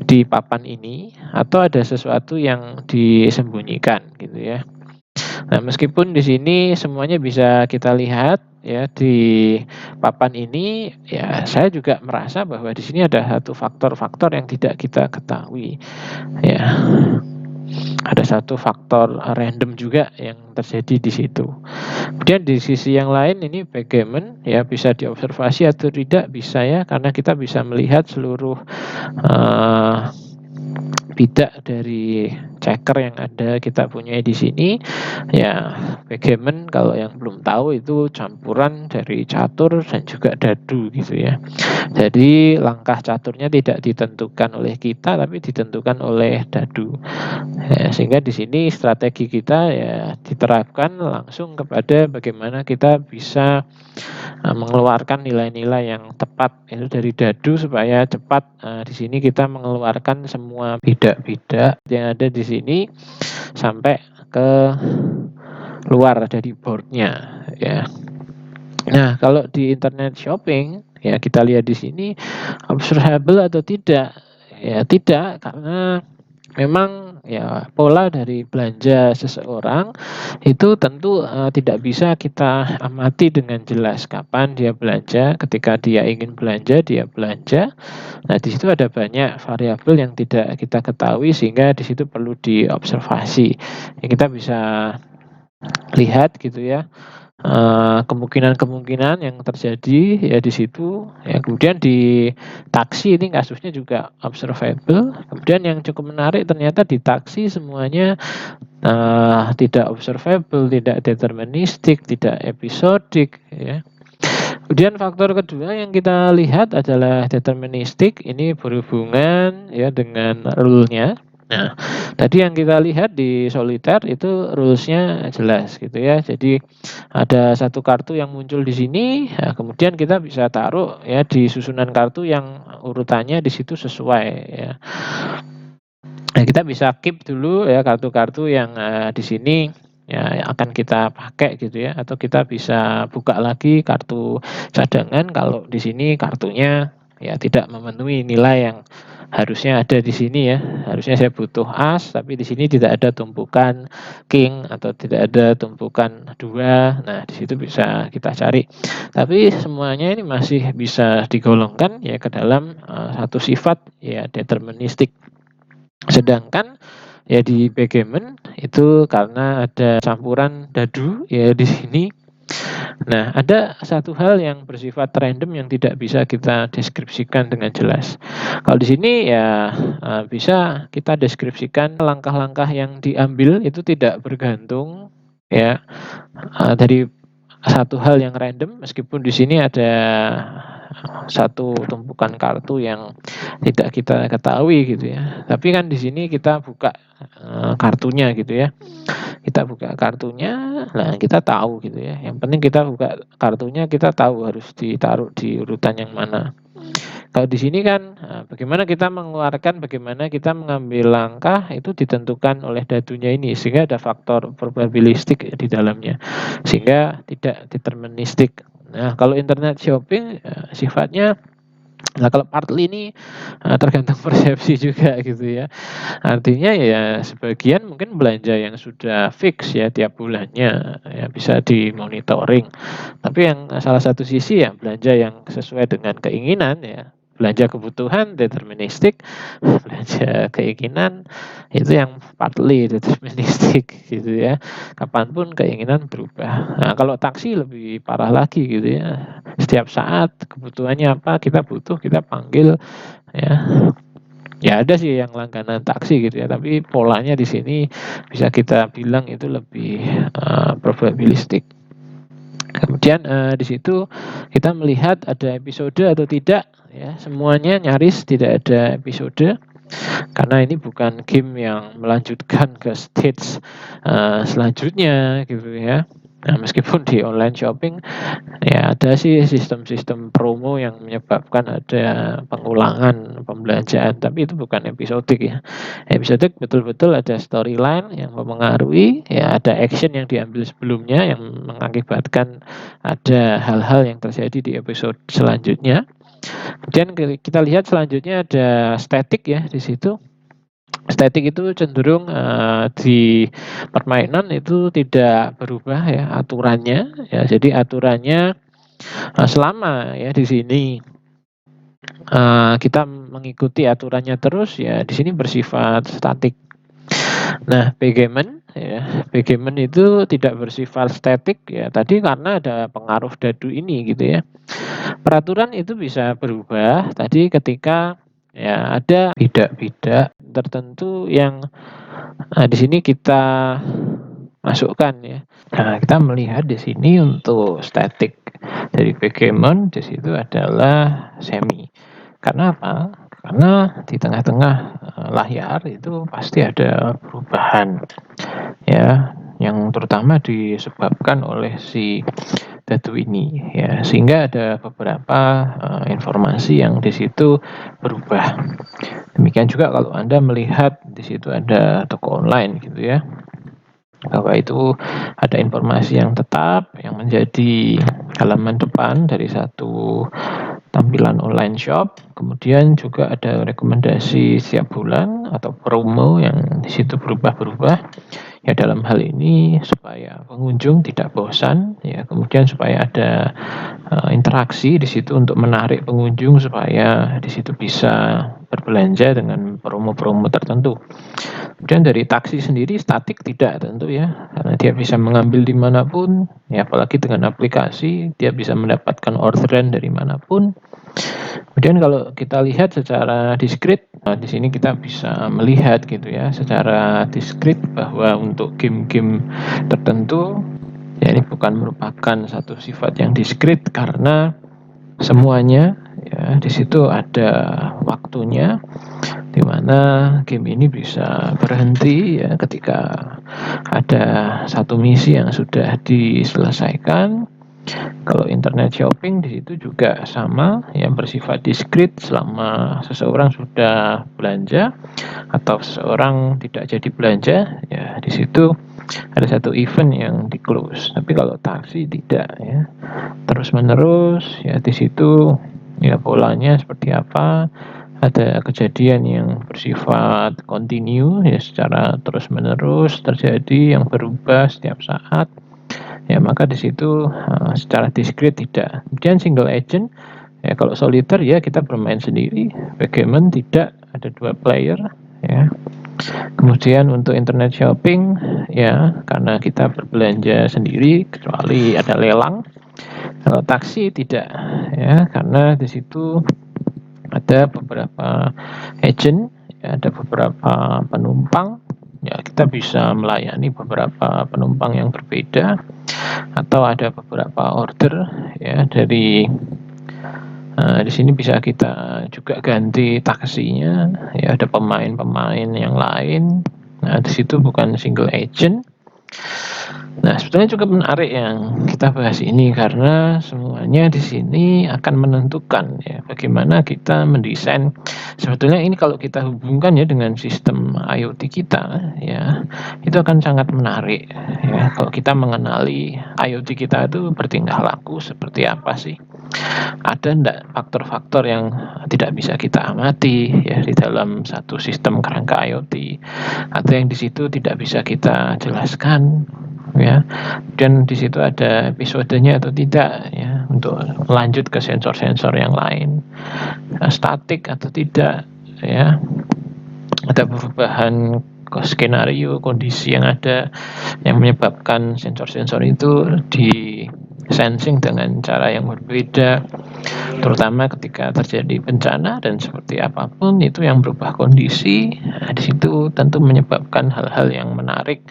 di papan ini atau ada sesuatu yang disembunyikan gitu ya. Nah, meskipun di sini semuanya bisa kita lihat ya di papan ini, ya saya juga merasa bahwa di sini ada satu faktor-faktor yang tidak kita ketahui ya. Ada satu faktor random juga yang terjadi di situ. Kemudian di sisi yang lain ini backgammon ya bisa diobservasi atau tidak bisa ya karena kita bisa melihat seluruh uh, bidak dari checker yang ada kita punya di sini. Ya, backgammon kalau yang belum tahu itu campuran dari catur dan juga dadu gitu ya. Jadi langkah caturnya tidak ditentukan oleh kita tapi ditentukan oleh dadu. Ya, sehingga di sini strategi kita ya diterapkan langsung kepada bagaimana kita bisa mengeluarkan nilai-nilai yang tepat itu dari dadu supaya cepat di sini kita mengeluarkan semua bidak-bidak yang ada di sini sampai ke luar dari boardnya ya. Nah, kalau di internet shopping ya kita lihat di sini observable atau tidak? Ya tidak karena memang ya pola dari belanja seseorang itu tentu tidak bisa kita amati dengan jelas kapan dia belanja, ketika dia ingin belanja dia belanja. Nah, di situ ada banyak variabel yang tidak kita ketahui sehingga di situ perlu diobservasi. Ya, kita bisa lihat gitu ya kemungkinan-kemungkinan yang terjadi ya di situ ya. Kemudian di taksi ini kasusnya juga observable. Kemudian yang cukup menarik ternyata di taksi semuanya tidak observable, tidak deterministik, tidak episodik ya. Kemudian faktor kedua yang kita lihat adalah deterministik, ini berhubungan ya dengan rule-nya. Nah, tadi yang kita lihat di soliter itu rules-nya jelas gitu ya. Jadi ada satu kartu yang muncul di sini, ya, kemudian kita bisa taruh ya di susunan kartu yang urutannya di situ sesuai ya. Nah, kita bisa keep dulu ya kartu-kartu yang di sini ya akan kita pakai gitu ya, atau kita bisa buka lagi kartu cadangan kalau di sini kartunya ya tidak memenuhi nilai yang harusnya ada di sini ya. Harusnya saya butuh as, tapi di sini tidak ada tumpukan king atau tidak ada tumpukan dua. Nah, di situ bisa kita cari. Tapi semuanya ini masih bisa digolongkan ya ke dalam satu sifat ya deterministik. Sedangkan ya di backgammon itu karena ada campuran dadu ya di sini. Nah, ada satu hal yang bersifat random yang tidak bisa kita deskripsikan dengan jelas. Kalau di sini ya bisa kita deskripsikan langkah-langkah yang diambil itu tidak bergantung ya dari satu hal yang random, meskipun di sini ada satu tumpukan kartu yang tidak kita ketahui gitu ya. Tapi kan di sini kita buka kartunya gitu ya. Kita buka kartunya, nah kita tahu gitu ya. Yang penting kita buka kartunya, kita tahu harus ditaruh di urutan yang mana. Kalau di sini kan bagaimana kita mengeluarkan, bagaimana kita mengambil langkah itu ditentukan oleh datunya ini sehingga ada faktor probabilistik di dalamnya sehingga tidak deterministik. Nah, kalau internet shopping sifatnya kalau partly ini tergantung persepsi juga gitu ya. Artinya ya sebagian mungkin belanja yang sudah fix ya tiap bulannya ya bisa dimonitoring. Tapi yang salah satu sisi ya belanja yang sesuai dengan keinginan ya, belanja kebutuhan deterministik, belanja keinginan itu yang partly deterministik gitu ya. Kapanpun keinginan berubah. Nah, kalau taksi lebih parah lagi gitu ya. Setiap saat kebutuhannya apa kita butuh, kita panggil ya. Ya ada sih yang langganan taksi gitu ya, tapi polanya di sini bisa kita bilang itu lebih probabilistik. Kemudian, di situ kita melihat ada episode atau tidak, ya, semuanya nyaris tidak ada episode, karena ini bukan game yang melanjutkan ke stage, selanjutnya gitu ya. Nah, meskipun di online shopping ya ada sih sistem-sistem promo yang menyebabkan ada pengulangan pembelanjaan, tapi itu bukan episodik ya. Episodik betul-betul ada storyline yang memengaruhi, ya ada action yang diambil sebelumnya yang mengakibatkan ada hal-hal yang terjadi di episode selanjutnya. Kemudian kita lihat selanjutnya ada static ya di situ. Static itu cenderung, di permainan itu tidak berubah ya aturannya, ya jadi aturannya, selama ya di sini, kita mengikuti aturannya terus ya di sini bersifat statik. Nah, Backgammon itu tidak bersifat statik ya tadi karena ada pengaruh dadu ini gitu ya. Peraturan itu bisa berubah tadi ketika ya ada bidak-bidak tertentu yang, di sini kita masukkan ya. Nah, kita melihat di sini untuk statik dari backgammon di situ adalah semi. Karena apa? Karena di tengah-tengah, layar itu pasti ada perubahan ya, yang terutama disebabkan oleh si dadu ini ya, sehingga ada beberapa, informasi yang di situ berubah. Demikian juga kalau Anda melihat di situ ada toko online gitu ya, bahwa itu ada informasi yang tetap yang menjadi halaman depan dari satu tampilan online shop, kemudian juga ada rekomendasi setiap bulan atau promo yang di situ berubah-berubah. Ya dalam hal ini supaya pengunjung tidak bosan ya, kemudian supaya ada, interaksi di situ untuk menarik pengunjung supaya di situ bisa berbelanja dengan promo-promo tertentu. Kemudian dari taksi sendiri statik tidak tentu ya, karena dia bisa mengambil di manapun, ya apalagi dengan aplikasi dia bisa mendapatkan orderan dari manapun. Kemudian kalau kita lihat secara diskrit, di sini kita bisa melihat gitu ya, secara diskrit bahwa untuk game-game tertentu, ya ini bukan merupakan satu sifat yang diskrit karena semuanya ya di situ ada waktunya, di mana game ini bisa berhenti ya ketika ada satu misi yang sudah diselesaikan. Kalau internet shopping di situ juga sama, yang bersifat diskrit selama seseorang sudah belanja atau seseorang tidak jadi belanja, ya di situ ada satu event yang di-close. Tapi kalau taksi tidak ya, terus-menerus ya di situ ya polanya seperti apa, ada kejadian yang bersifat continue ya secara terus-menerus terjadi yang berubah setiap saat. Ya maka di situ, secara diskrit tidak. Kemudian single agent, ya kalau soliter ya kita bermain sendiri, backgammon tidak, ada 2 player ya. Kemudian untuk internet shopping, ya karena kita berbelanja sendiri kecuali ada lelang. Kalau taksi tidak ya, karena di situ ada beberapa agent, ya ada beberapa penumpang, ya kita bisa melayani beberapa penumpang yang berbeda atau ada beberapa order ya dari, di sini bisa kita juga ganti taksinya ya, ada pemain-pemain yang lain. Nah, di situ bukan single agent. Nah, sebetulnya cukup menarik yang kita bahas ini karena semuanya di sini akan menentukan ya bagaimana kita mendesain. Sebetulnya ini kalau kita hubungkan ya dengan sistem IoT kita ya, itu akan sangat menarik ya kalau kita mengenali IoT kita itu bertingkah laku seperti apa sih. Ada enggak faktor-faktor yang tidak bisa kita amati ya di dalam satu sistem kerangka IoT, atau yang di situ tidak bisa kita jelaskan ya, dan di situ ada episodenya atau tidak ya, untuk lanjut ke sensor-sensor yang lain, statik atau tidak ya, ada perubahan skenario kondisi yang ada yang menyebabkan sensor-sensor itu di sensing dengan cara yang berbeda. terutama ketika terjadi bencana dan seperti apapun itu yang berubah kondisi, di situ tentu menyebabkan hal-hal yang menarik,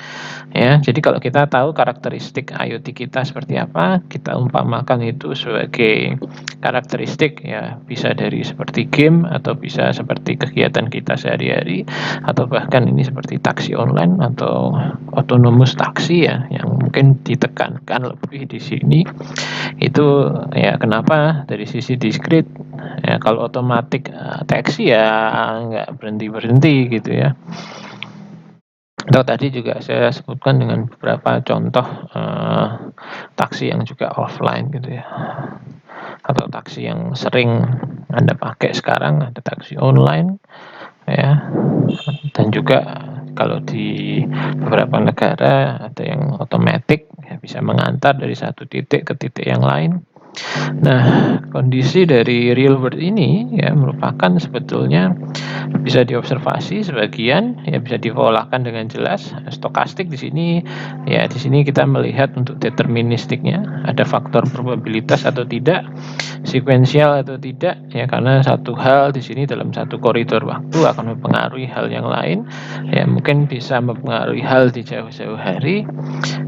ya. Jadi kalau kita tahu karakteristik IoT kita seperti apa, kita umpamakan itu sebagai karakteristik, ya, bisa dari seperti game atau bisa seperti kegiatan kita sehari-hari, atau bahkan ini seperti taksi online atau autonomous taksi, ya, yang mungkin ditekankan lebih di sini. Itu ya kenapa dari sisi diskrit, ya kalau otomatik, taksi ya nggak berhenti-berhenti gitu ya. Atau tadi juga saya sebutkan dengan beberapa contoh, taksi yang juga offline gitu ya, atau taksi yang sering Anda pakai sekarang ada taksi online, ya, dan juga kalau di beberapa negara ada yang otomatis, ya bisa mengantar dari satu titik ke titik yang lain. Nah, kondisi dari real world ini ya merupakan sebetulnya bisa diobservasi sebagian, ya bisa dipolakan dengan jelas. Stokastik di sini, ya di sini kita melihat untuk deterministiknya, ada faktor probabilitas atau tidak, sekuensial atau tidak, ya karena satu hal di sini dalam satu koridor waktu akan mempengaruhi hal yang lain, ya mungkin bisa mempengaruhi hal di jauh-jauh hari.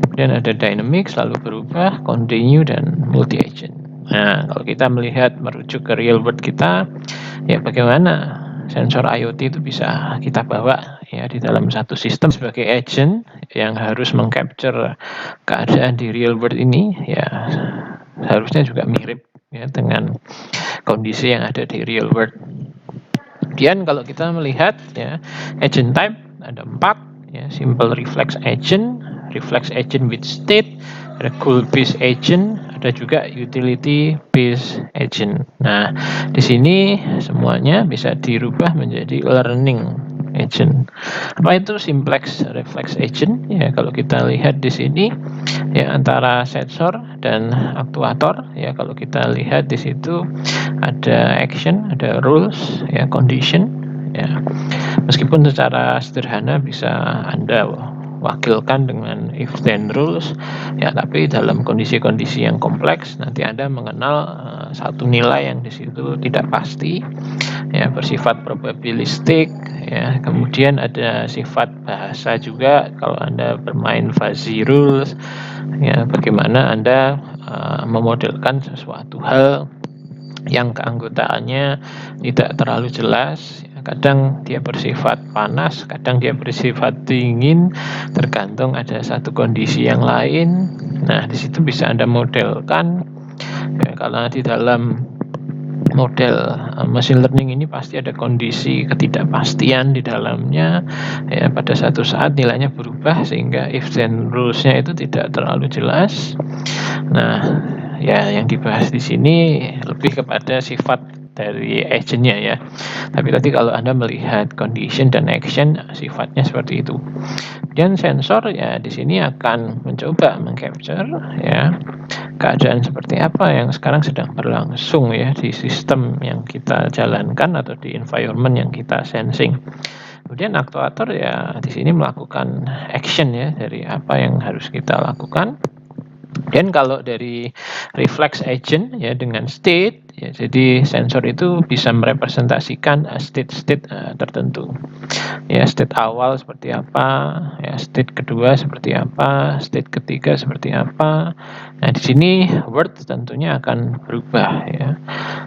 Kemudian ada dynamic, selalu berubah, continue, dan multi-agent. Nah, kalau kita melihat merujuk ke real world kita, ya bagaimana sensor IoT itu bisa kita bawa ya di dalam satu sistem sebagai agent yang harus mengcapture keadaan di real world ini, ya harusnya juga mirip ya dengan kondisi yang ada di real world. Kemudian kalau kita melihat ya agent type ada 4, ya, simple reflex agent with state, ada goal based agent, ada juga utility based agent. Nah, di sini semuanya bisa dirubah menjadi learning agent. Apa itu simplex reflex agent? Ya, kalau kita lihat di sini ya antara sensor dan aktuator, ya kalau kita lihat di situ ada action, ada rules, ya condition, ya. Meskipun secara sederhana bisa Anda wakilkan dengan if then rules, ya tapi dalam kondisi-kondisi yang kompleks nanti Anda mengenal satu nilai yang di situ tidak pasti, ya bersifat probabilistik, ya kemudian ada sifat bahasa juga kalau Anda bermain fuzzy rules, ya bagaimana Anda memodelkan sesuatu hal yang keanggotaannya tidak terlalu jelas, kadang dia bersifat panas, kadang dia bersifat dingin, tergantung ada satu kondisi yang lain. Nah, di situ bisa Anda modelkan, ya, karena di dalam model machine learning ini pasti ada kondisi ketidakpastian di dalamnya, ya pada satu saat nilainya berubah sehingga if then rules-nya itu tidak terlalu jelas. Nah, ya yang dibahas di sini lebih kepada sifat dari agent-nya ya. Tapi tadi kalau Anda melihat condition dan action, sifatnya seperti itu. Kemudian sensor ya di sini akan mencoba mengcapture ya keadaan seperti apa yang sekarang sedang berlangsung ya di sistem yang kita jalankan atau di environment yang kita sensing. Kemudian aktuator ya di sini melakukan action ya dari apa yang harus kita lakukan. Dan kalau dari reflex agent ya dengan state, ya jadi sensor itu bisa merepresentasikan state-state tertentu. Ya state awal seperti apa, ya state kedua seperti apa, state ketiga seperti apa. Nah, di sini word tentunya akan berubah ya.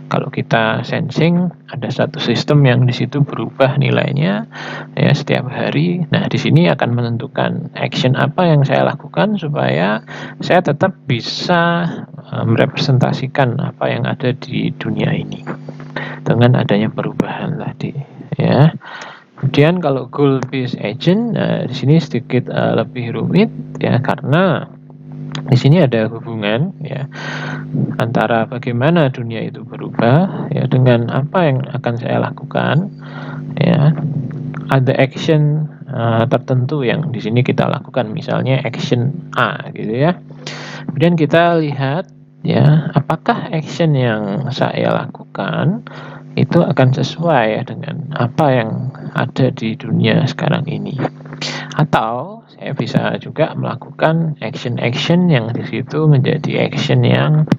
Kalau kita sensing ada satu sistem yang di situ berubah nilainya ya setiap hari. Nah, di sini akan menentukan action apa yang saya lakukan supaya saya tetap bisa merepresentasikan apa yang ada di dunia ini dengan adanya perubahan tadi ya. Kemudian kalau goal based agent, di sini sedikit lebih rumit ya karena di sini ada hubungan ya antara bagaimana dunia itu berubah ya dengan apa yang akan saya lakukan ya. Ada action tertentu yang di sini kita lakukan, misalnya action A gitu ya. Kemudian kita lihat ya apakah action yang saya lakukan itu akan sesuai ya dengan apa yang ada di dunia sekarang ini. Atau saya bisa juga melakukan action-action yang di situ menjadi action yang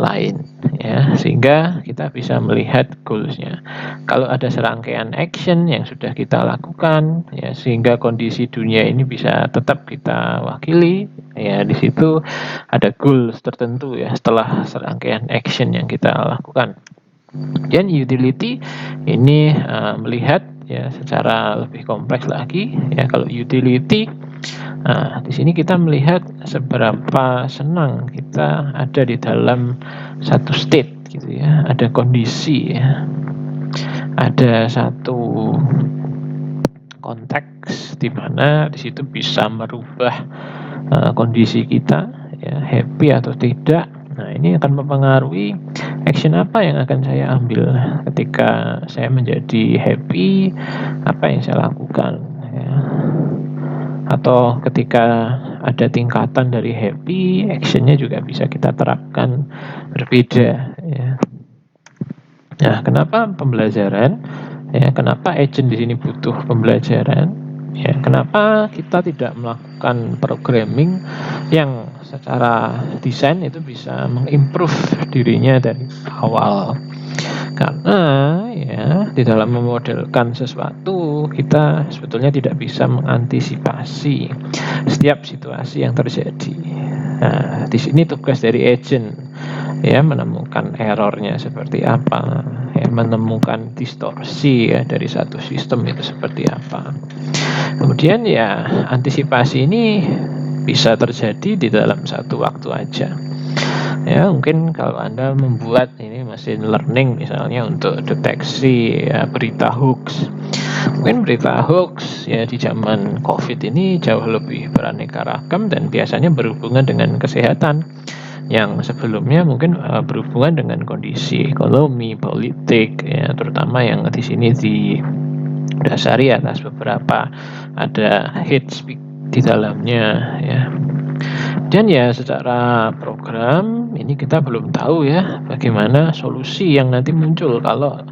lain, ya, sehingga kita bisa melihat goals-nya. Kalau ada serangkaian action yang sudah kita lakukan, ya, sehingga kondisi dunia ini bisa tetap kita wakili, ya, di situ ada goals tertentu, ya, setelah serangkaian action yang kita lakukan. Dan utility ini melihat, ya, secara lebih kompleks lagi, ya. Kalau utility, di sini kita melihat seberapa senang kita ada di dalam satu state, gitu ya. Ada kondisi, ya. Ada satu konteks di mana di situ bisa merubah kondisi kita, ya, happy atau tidak. Nah, ini akan mempengaruhi action apa yang akan saya ambil ketika saya menjadi happy, apa yang saya lakukan, ya. Atau ketika ada tingkatan dari happy, actionnya juga bisa kita terapkan berbeda, ya. Nah, kenapa pembelajaran? Ya, kenapa agent di sini butuh pembelajaran? Ya, kenapa kita tidak melakukan programming yang secara desain itu bisa mengimprove dirinya dari awal? Karena, ya, di dalam memodelkan sesuatu kita sebetulnya tidak bisa mengantisipasi setiap situasi yang terjadi. Nah, di sini tugas dari agent, ya, menemukan errornya seperti apa, ya, menemukan distorsi, ya, dari satu sistem itu seperti apa. Kemudian, ya, antisipasi ini bisa terjadi di dalam satu waktu aja. Ya, mungkin kalau Anda membuat ini machine learning misalnya untuk deteksi, ya, berita hoax. Mungkin berita hoax, ya, di zaman COVID ini jauh lebih beraneka ragam dan biasanya berhubungan dengan kesehatan, yang sebelumnya mungkin berhubungan dengan kondisi ekonomi, politik, ya, terutama yang di sini didasari atas beberapa ada hate speech di dalamnya, ya. Dan, ya, secara program ini kita belum tahu, ya, bagaimana solusi yang nanti muncul kalau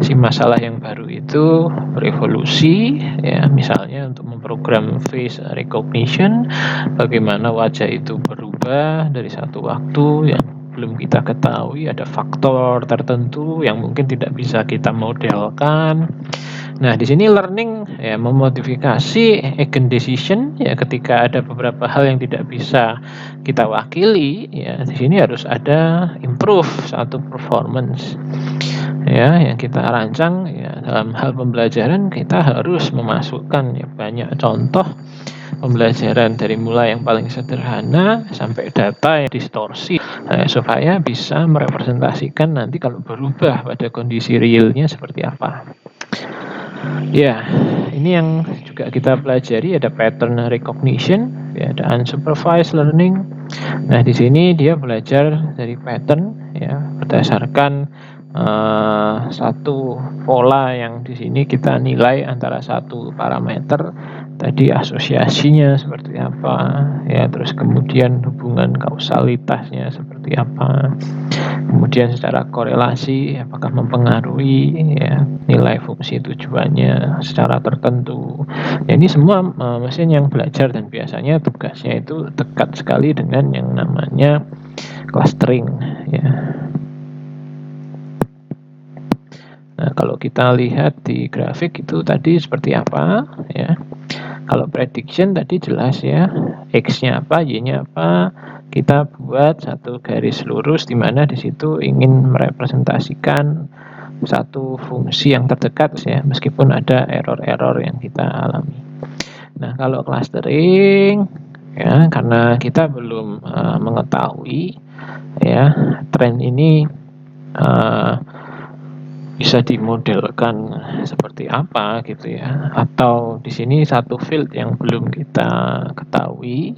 si masalah yang baru itu berevolusi, ya, misalnya untuk memprogram face recognition, bagaimana wajah itu berubah dari satu waktu yang belum kita ketahui, ada faktor tertentu yang mungkin tidak bisa kita modelkan. Nah, di sini learning, ya, memodifikasi agent decision, ya, ketika ada beberapa hal yang tidak bisa kita wakili, ya, di sini harus ada improve satu performance, ya, yang kita rancang, ya. Dalam hal pembelajaran kita harus memasukkan, ya, banyak contoh pembelajaran dari mulai yang paling sederhana sampai data yang distorsi, supaya bisa merepresentasikan nanti kalau berubah pada kondisi realnya seperti apa. Ya, ini yang juga kita pelajari, ada pattern recognition, ya, ada unsupervised learning. Nah, di sini dia belajar dari pattern, ya, berdasarkan satu pola yang di sini kita nilai antara satu parameter tadi asosiasinya seperti apa, ya, terus kemudian hubungan kausalitasnya seperti apa. Kemudian secara korelasi apakah mempengaruhi, ya, nilai fungsi tujuannya secara tertentu. Ya, ini semua mesin yang belajar dan biasanya tugasnya itu dekat sekali dengan yang namanya clustering, ya. Nah, kalau kita lihat di grafik itu tadi seperti apa, ya. Kalau prediction tadi jelas, ya, X-nya apa, Y-nya apa. Kita buat satu garis lurus di mana di situ ingin merepresentasikan satu fungsi yang terdekat, ya, meskipun ada error-error yang kita alami. Nah, kalau clustering, ya, karena kita belum mengetahui, ya, tren ini bisa dimodelkan seperti apa, gitu ya, atau di sini satu field yang belum kita ketahui.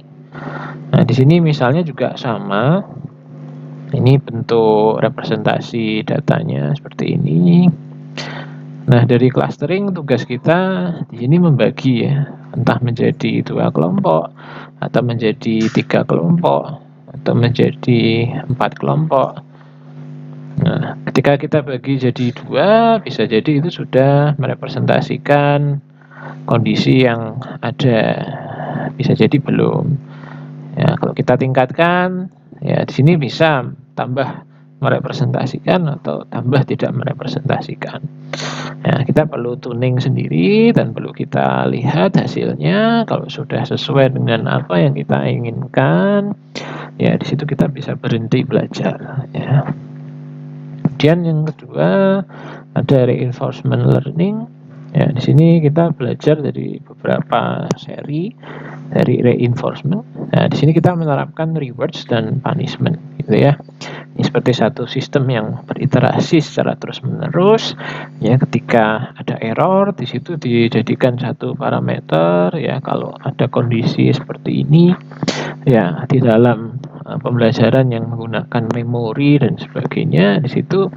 Nah, di sini misalnya juga sama, ini bentuk representasi datanya seperti ini. Nah, dari clustering tugas kita di sini membagi, ya, entah menjadi 2 kelompok atau menjadi 3 kelompok atau menjadi 4 kelompok. Nah, ketika kita bagi jadi 2, bisa jadi itu sudah merepresentasikan kondisi yang ada, bisa jadi belum. Ya, kalau kita tingkatkan, ya, di sini bisa tambah merepresentasikan atau tambah tidak merepresentasikan. Nah, kita perlu tuning sendiri dan perlu kita lihat hasilnya. Kalau sudah sesuai dengan apa yang kita inginkan, ya di situ kita bisa berhenti belajar, ya. Kemudian yang kedua ada reinforcement learning. Ya, di sini kita belajar dari beberapa seri dari reinforcement. Nah, di sini kita menerapkan rewards dan punishment, gitu ya. Ini seperti satu sistem yang beriterasi secara terus-menerus. Ya, ketika ada error, di situ dijadikan satu parameter. Ya, kalau ada kondisi seperti ini, ya di dalam pembelajaran yang menggunakan memori dan sebagainya, di situ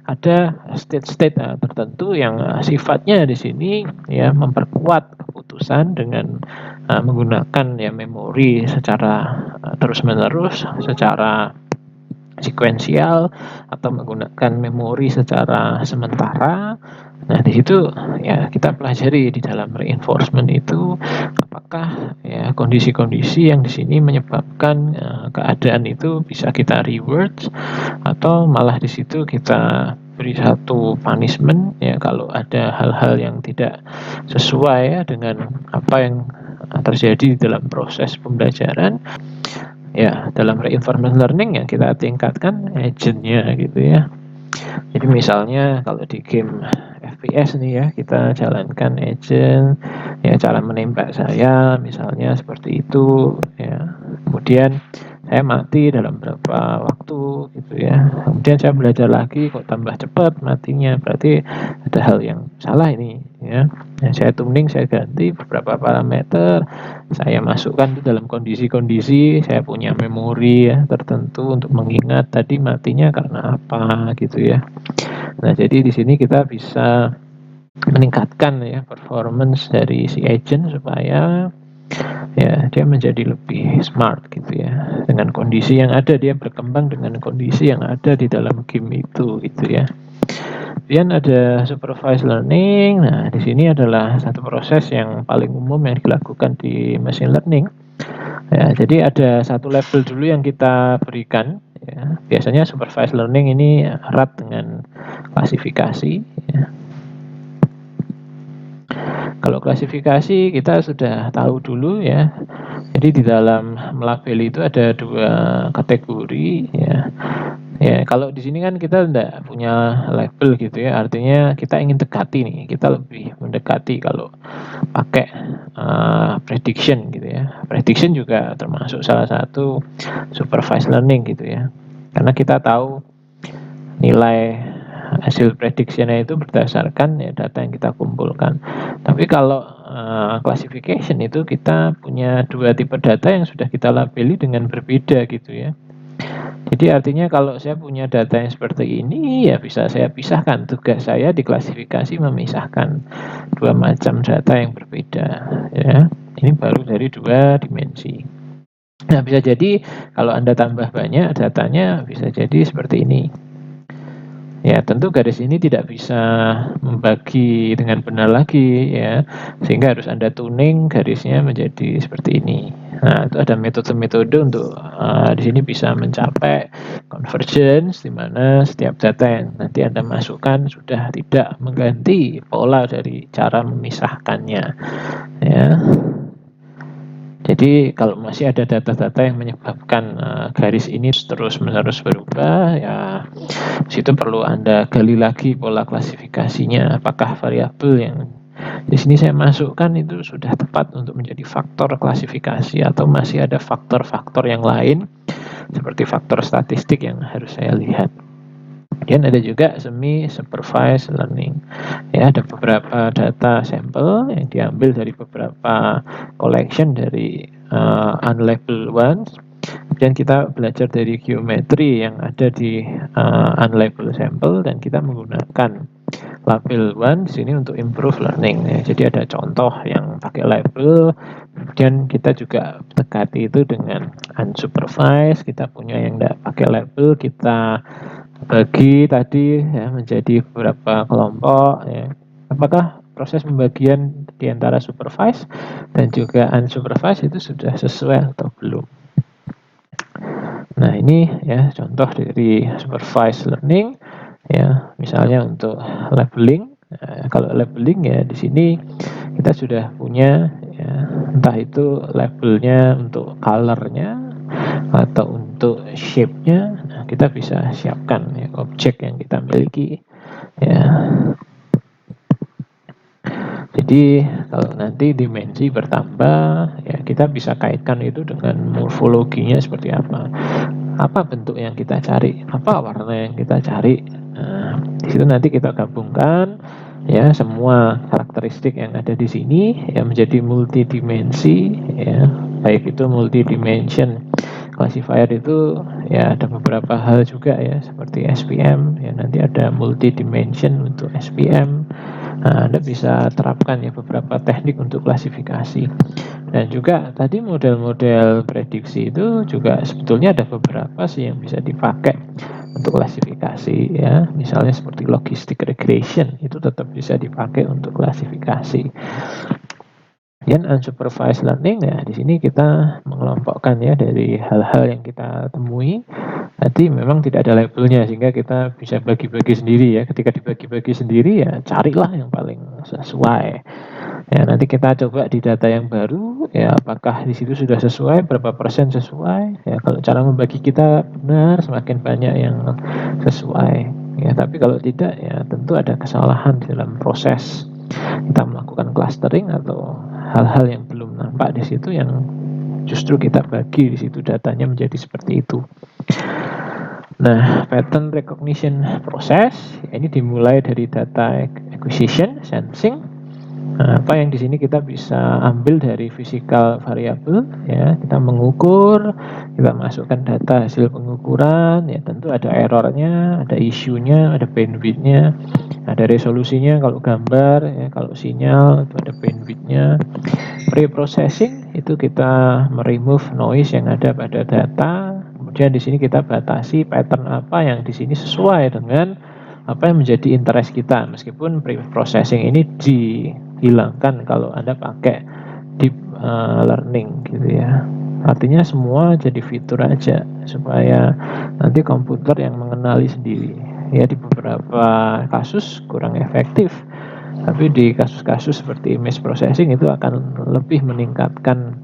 ada state-state tertentu yang sifatnya di sini ya memperkuat keputusan dengan menggunakan ya memori secara terus-menerus, secara sekuensial, atau menggunakan memori secara sementara. Nah, di situ ya kita pelajari di dalam reinforcement itu apakah ya kondisi-kondisi yang di sini menyebabkan keadaan itu bisa kita reward, atau malah di situ kita beri satu punishment ya kalau ada hal-hal yang tidak sesuai ya dengan apa yang terjadi dalam proses pembelajaran. Ya, dalam reinforcement learning ya kita tingkatkan agentnya, gitu ya. Jadi misalnya kalau di game FPS nih ya, kita jalankan agent ya, cara menembak saya misalnya seperti itu ya. Kemudian saya mati dalam berapa waktu, gitu ya. Kemudian saya belajar lagi kok tambah cepat matinya, berarti ada hal yang salah ini ya. Nah, saya tuning, saya ganti beberapa parameter, saya masukkan di dalam kondisi-kondisi, saya punya memori ya tertentu untuk mengingat tadi matinya karena apa, gitu ya. Nah, jadi di sini kita bisa meningkatkan ya performance dari si agent supaya ya dia menjadi lebih smart, gitu ya. Dengan kondisi yang ada, dia berkembang dengan kondisi yang ada di dalam game itu, gitu ya. Kemudian ada supervised learning. Nah, di sini adalah satu proses yang paling umum yang dilakukan di machine learning. Ya, jadi ada satu level dulu yang kita berikan. Ya. Biasanya supervised learning ini erat dengan klasifikasi. Ya. Kalau klasifikasi kita sudah tahu dulu ya. Jadi di dalam melabeli itu ada dua kategori ya. Ya, kalau di sini kan kita tidak punya label, gitu ya. Artinya kita ingin dekati nih, kita lebih mendekati kalau pakai prediction, gitu ya. Prediction juga termasuk salah satu supervised learning, gitu ya. Karena kita tahu nilai hasil prediksinya itu berdasarkan ya data yang kita kumpulkan. Tapi kalau classification itu kita punya dua tipe data yang sudah kita labeli dengan berbeda, gitu ya. Jadi artinya kalau saya punya data yang seperti ini ya bisa saya pisahkan. Tugas saya di klasifikasi memisahkan dua macam data yang berbeda ya. Ini baru dari dua dimensi. Nah, bisa jadi kalau Anda tambah banyak datanya bisa jadi seperti ini. Ya, tentu garis ini tidak bisa membagi dengan benar lagi ya, sehingga harus Anda tuning garisnya menjadi seperti ini. Nah, itu ada metode-metode untuk di sini bisa mencapai convergence, di mana setiap data yang nanti Anda masukkan sudah tidak mengganti pola dari cara memisahkannya ya. Jadi kalau masih ada data-data yang menyebabkan garis ini terus-menerus berubah, ya situ perlu Anda gali lagi pola klasifikasinya. Apakah variabel yang di sini saya masukkan itu sudah tepat untuk menjadi faktor klasifikasi, atau masih ada faktor-faktor yang lain seperti faktor statistik yang harus saya lihat. Kemudian ada juga semi supervised learning. Ya, ada beberapa data sampel yang diambil dari beberapa collection dari unlabeled ones. Kemudian kita belajar dari geometri yang ada di unlabeled sampel, dan kita menggunakan label one di sini untuk improve learning. Ya, jadi ada contoh yang pakai label. Kemudian kita juga dekati itu dengan unsupervised. Kita punya yang tidak pakai label, kita bagi tadi ya menjadi beberapa kelompok ya. Apakah proses pembagian di antara supervised dan juga unsupervised itu sudah sesuai atau belum? Nah, Nah, ini ya contoh dari supervised learning ya, misalnya untuk labeling. Kalau labeling ya di sini kita sudah punya ya, entah itu labelnya untuk colornya atau untuk shape-nya. Nah, kita bisa siapkan ya, objek yang kita miliki ya. Jadi kalau nanti dimensi bertambah ya, kita bisa kaitkan itu dengan morfologinya seperti apa bentuk yang kita cari, apa warna yang kita cari. Nah, di situ nanti kita gabungkan ya semua karakteristik yang ada di sini ya menjadi multidimensi ya, baik itu multidimension classifier itu ya ada beberapa hal juga ya, seperti SPM ya, nanti ada multidimension untuk SPM. Nah, Anda bisa terapkan ya beberapa teknik untuk klasifikasi. Dan juga tadi model-model prediksi itu juga sebetulnya ada beberapa sih yang bisa dipakai untuk klasifikasi ya. Misalnya seperti logistic regression itu tetap bisa dipakai untuk klasifikasi. Dan unsupervised learning ya, di sini kita mengelompokkan ya dari hal-hal yang kita temui. Tadi memang tidak ada labelnya sehingga kita bisa bagi-bagi sendiri ya. Ketika dibagi-bagi sendiri ya carilah yang paling sesuai. Ya, nanti kita coba di data yang baru ya, apakah di situ sudah sesuai, berapa persen sesuai. Ya, kalau cara membagi kita benar, semakin banyak yang sesuai. Ya, tapi kalau tidak ya tentu ada kesalahan di dalam proses kita melakukan clustering atau hal-hal yang belum nampak di situ yang justru kita bagi di situ datanya menjadi seperti itu. Nah, pattern recognition proses ini dimulai dari data acquisition, sensing. Nah, apa yang di sini kita bisa ambil dari physical variable ya, kita mengukur, kita masukkan data hasil pengukuran ya, tentu ada errornya, ada isunya, ada bandwidthnya, ada resolusinya kalau gambar ya, kalau sinyal itu ada bandwidthnya. Pre-processing itu kita meremove noise yang ada pada data. Kemudian di sini kita batasi pattern apa yang di sini sesuai dengan apa yang menjadi interest kita. Meskipun pre-processing ini dihilangkan kalau Anda pakai deep learning gitu ya. Artinya semua jadi fitur aja supaya nanti komputer yang mengenali sendiri. Ya, di beberapa kasus kurang efektif, tapi di kasus-kasus seperti image processing itu akan lebih meningkatkan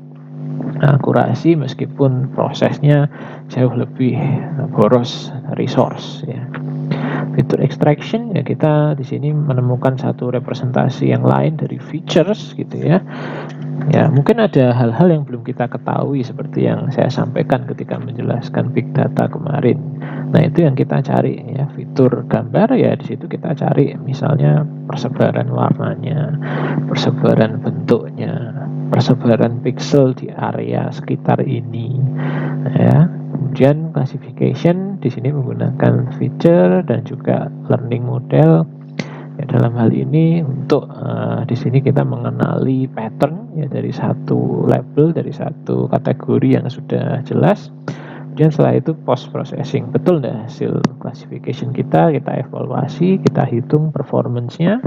akurasi meskipun prosesnya jauh lebih boros resource ya. Fitur extraction ya, kita di sini menemukan satu representasi yang lain dari features gitu ya. Ya, mungkin ada hal-hal yang belum kita ketahui seperti yang saya sampaikan ketika menjelaskan big data kemarin. Nah, itu yang kita cari ya, fitur gambar ya, di situ kita cari misalnya persebaran warnanya, persebaran bentuknya, persebaran pixel di area sekitar ini ya. Kemudian classification di sini menggunakan feature dan juga learning model. Ya, dalam hal ini untuk di sini kita mengenali pattern ya dari satu label, dari satu kategori yang sudah jelas. Kemudian setelah itu post processing, betul nggak hasil classification kita evaluasi, kita hitung performance-nya.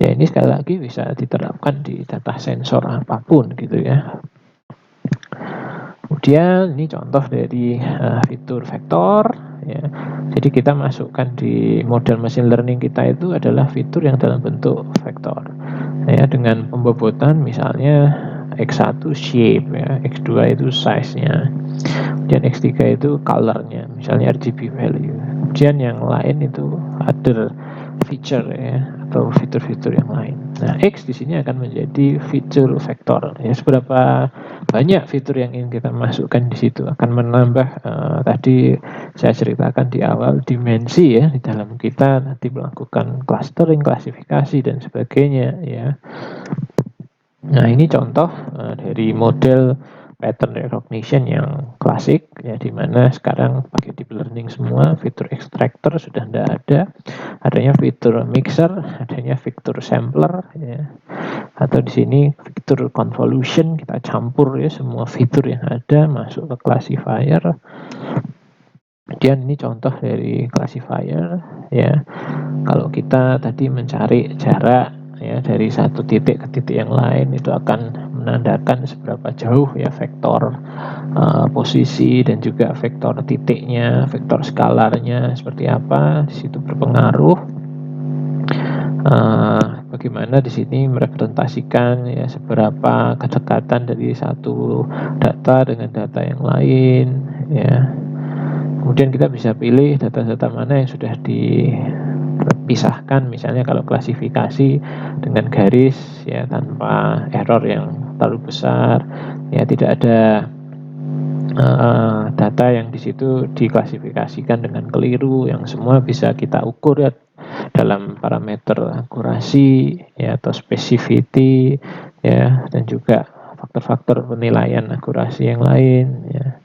Ya, ini sekali lagi bisa diterapkan di data sensor apapun gitu ya. Kemudian ini contoh dari fitur vektor ya. Jadi kita masukkan di model machine learning kita itu adalah fitur yang dalam bentuk vektor ya, dengan pembobotan misalnya X1 shape ya, X2 itu size-nya, kemudian X3 itu color-nya, misalnya RGB value. Kemudian yang lain itu other feature ya, atau fitur-fitur yang lain. Nah, X di sini akan menjadi fitur vektor ya. Seberapa banyak fitur yang ingin kita masukkan di situ akan menambah tadi saya ceritakan di awal dimensi ya, di dalam kita nanti melakukan clustering, klasifikasi dan sebagainya ya. Nah, ini contoh dari model pattern recognition yang klasik ya, di mana sekarang pakai deep learning semua, fitur extractor sudah tidak ada, adanya fitur mixer, adanya fitur sampler ya, atau di sini fitur convolution, kita campur ya semua fitur yang ada masuk ke classifier. Kemudian ini contoh dari classifier ya. Kalau kita tadi mencari jarak ya dari satu titik ke titik yang lain, itu akan menandakan seberapa jauh ya vektor posisi dan juga vektor titiknya, vektor skalarnya seperti apa, di situ berpengaruh. Bagaimana di sini merepresentasikan ya seberapa kedekatan dari satu data dengan data yang lain ya. Kemudian kita bisa pilih data-data mana yang sudah dipisahkan, misalnya kalau klasifikasi dengan garis ya tanpa error yang terlalu besar ya, tidak ada data yang di situ diklasifikasikan dengan keliru, yang semua bisa kita ukur ya dalam parameter akurasi ya atau specificity ya, dan juga faktor-faktor penilaian akurasi yang lain ya.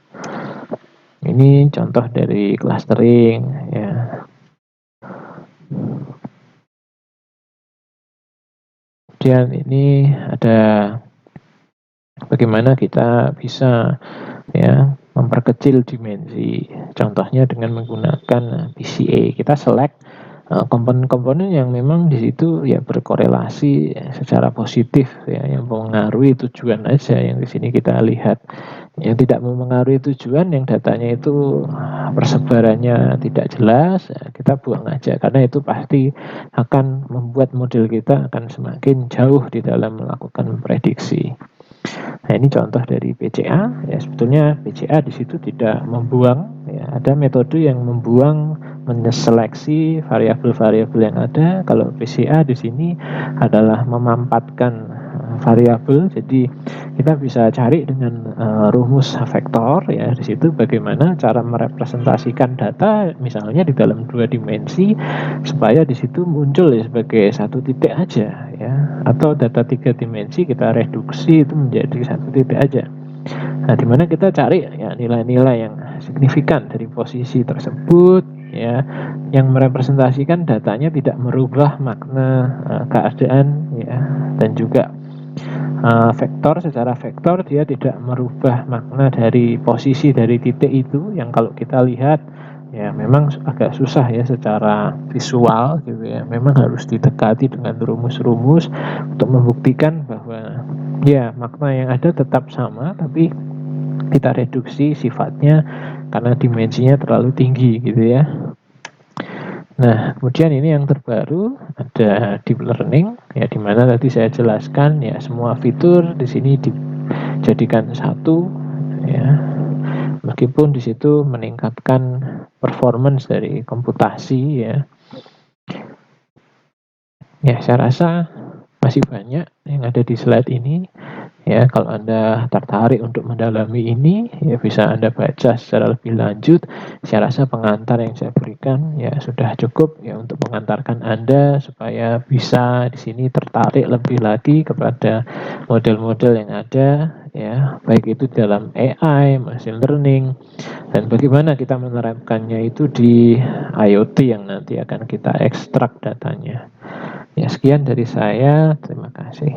Ini contoh dari clustering ya. Kemudian ini ada bagaimana kita bisa ya memperkecil dimensi. Contohnya dengan menggunakan PCA. Kita select komponen-komponen yang memang di situ ya berkorelasi ya, secara positif ya, yang mempengaruhi tujuan aja yang di sini kita lihat. Yang tidak mempengaruhi tujuan, yang datanya itu persebarannya tidak jelas, ya, kita buang aja, karena itu pasti akan membuat model kita akan semakin jauh di dalam melakukan prediksi. Nah, ini contoh dari PCA. Ya, sebetulnya PCA di situ tidak membuang. Ya, ada metode yang membuang, menyeleksi variabel-variabel yang ada. Kalau PCA di sini adalah memampatkan variabel. Jadi kita bisa cari dengan rumus vektor. Ya, di situ bagaimana cara merepresentasikan data, misalnya di dalam 2 dimensi, supaya di situ muncul ya sebagai satu titik aja ya, atau data 3 dimensi kita reduksi itu menjadi satu titik aja. Nah, dimana kita cari ya nilai-nilai yang signifikan dari posisi tersebut ya, yang merepresentasikan datanya tidak merubah makna keadaan ya, dan juga vektor, secara vektor dia tidak merubah makna dari posisi dari titik itu, yang kalau kita lihat ya memang agak susah ya secara visual gitu ya, memang harus didekati dengan rumus-rumus untuk membuktikan bahwa ya makna yang ada tetap sama, tapi kita reduksi sifatnya karena dimensinya terlalu tinggi gitu ya. Nah, kemudian ini yang terbaru ada deep learning ya, dimana tadi saya jelaskan ya semua fitur di sini dijadikan satu ya, meskipun di situ meningkatkan performance dari komputasi ya. Ya, saya rasa masih banyak yang ada di slide ini. Ya, kalau Anda tertarik untuk mendalami ini, ya bisa Anda baca secara lebih lanjut. Saya rasa pengantar yang saya berikan ya sudah cukup ya untuk mengantarkan Anda supaya bisa di sini tertarik lebih lagi kepada model-model yang ada ya, baik itu dalam AI, machine learning, dan bagaimana kita menerapkannya itu di IoT yang nanti akan kita ekstrak datanya. Ya, sekian dari saya. Terima kasih.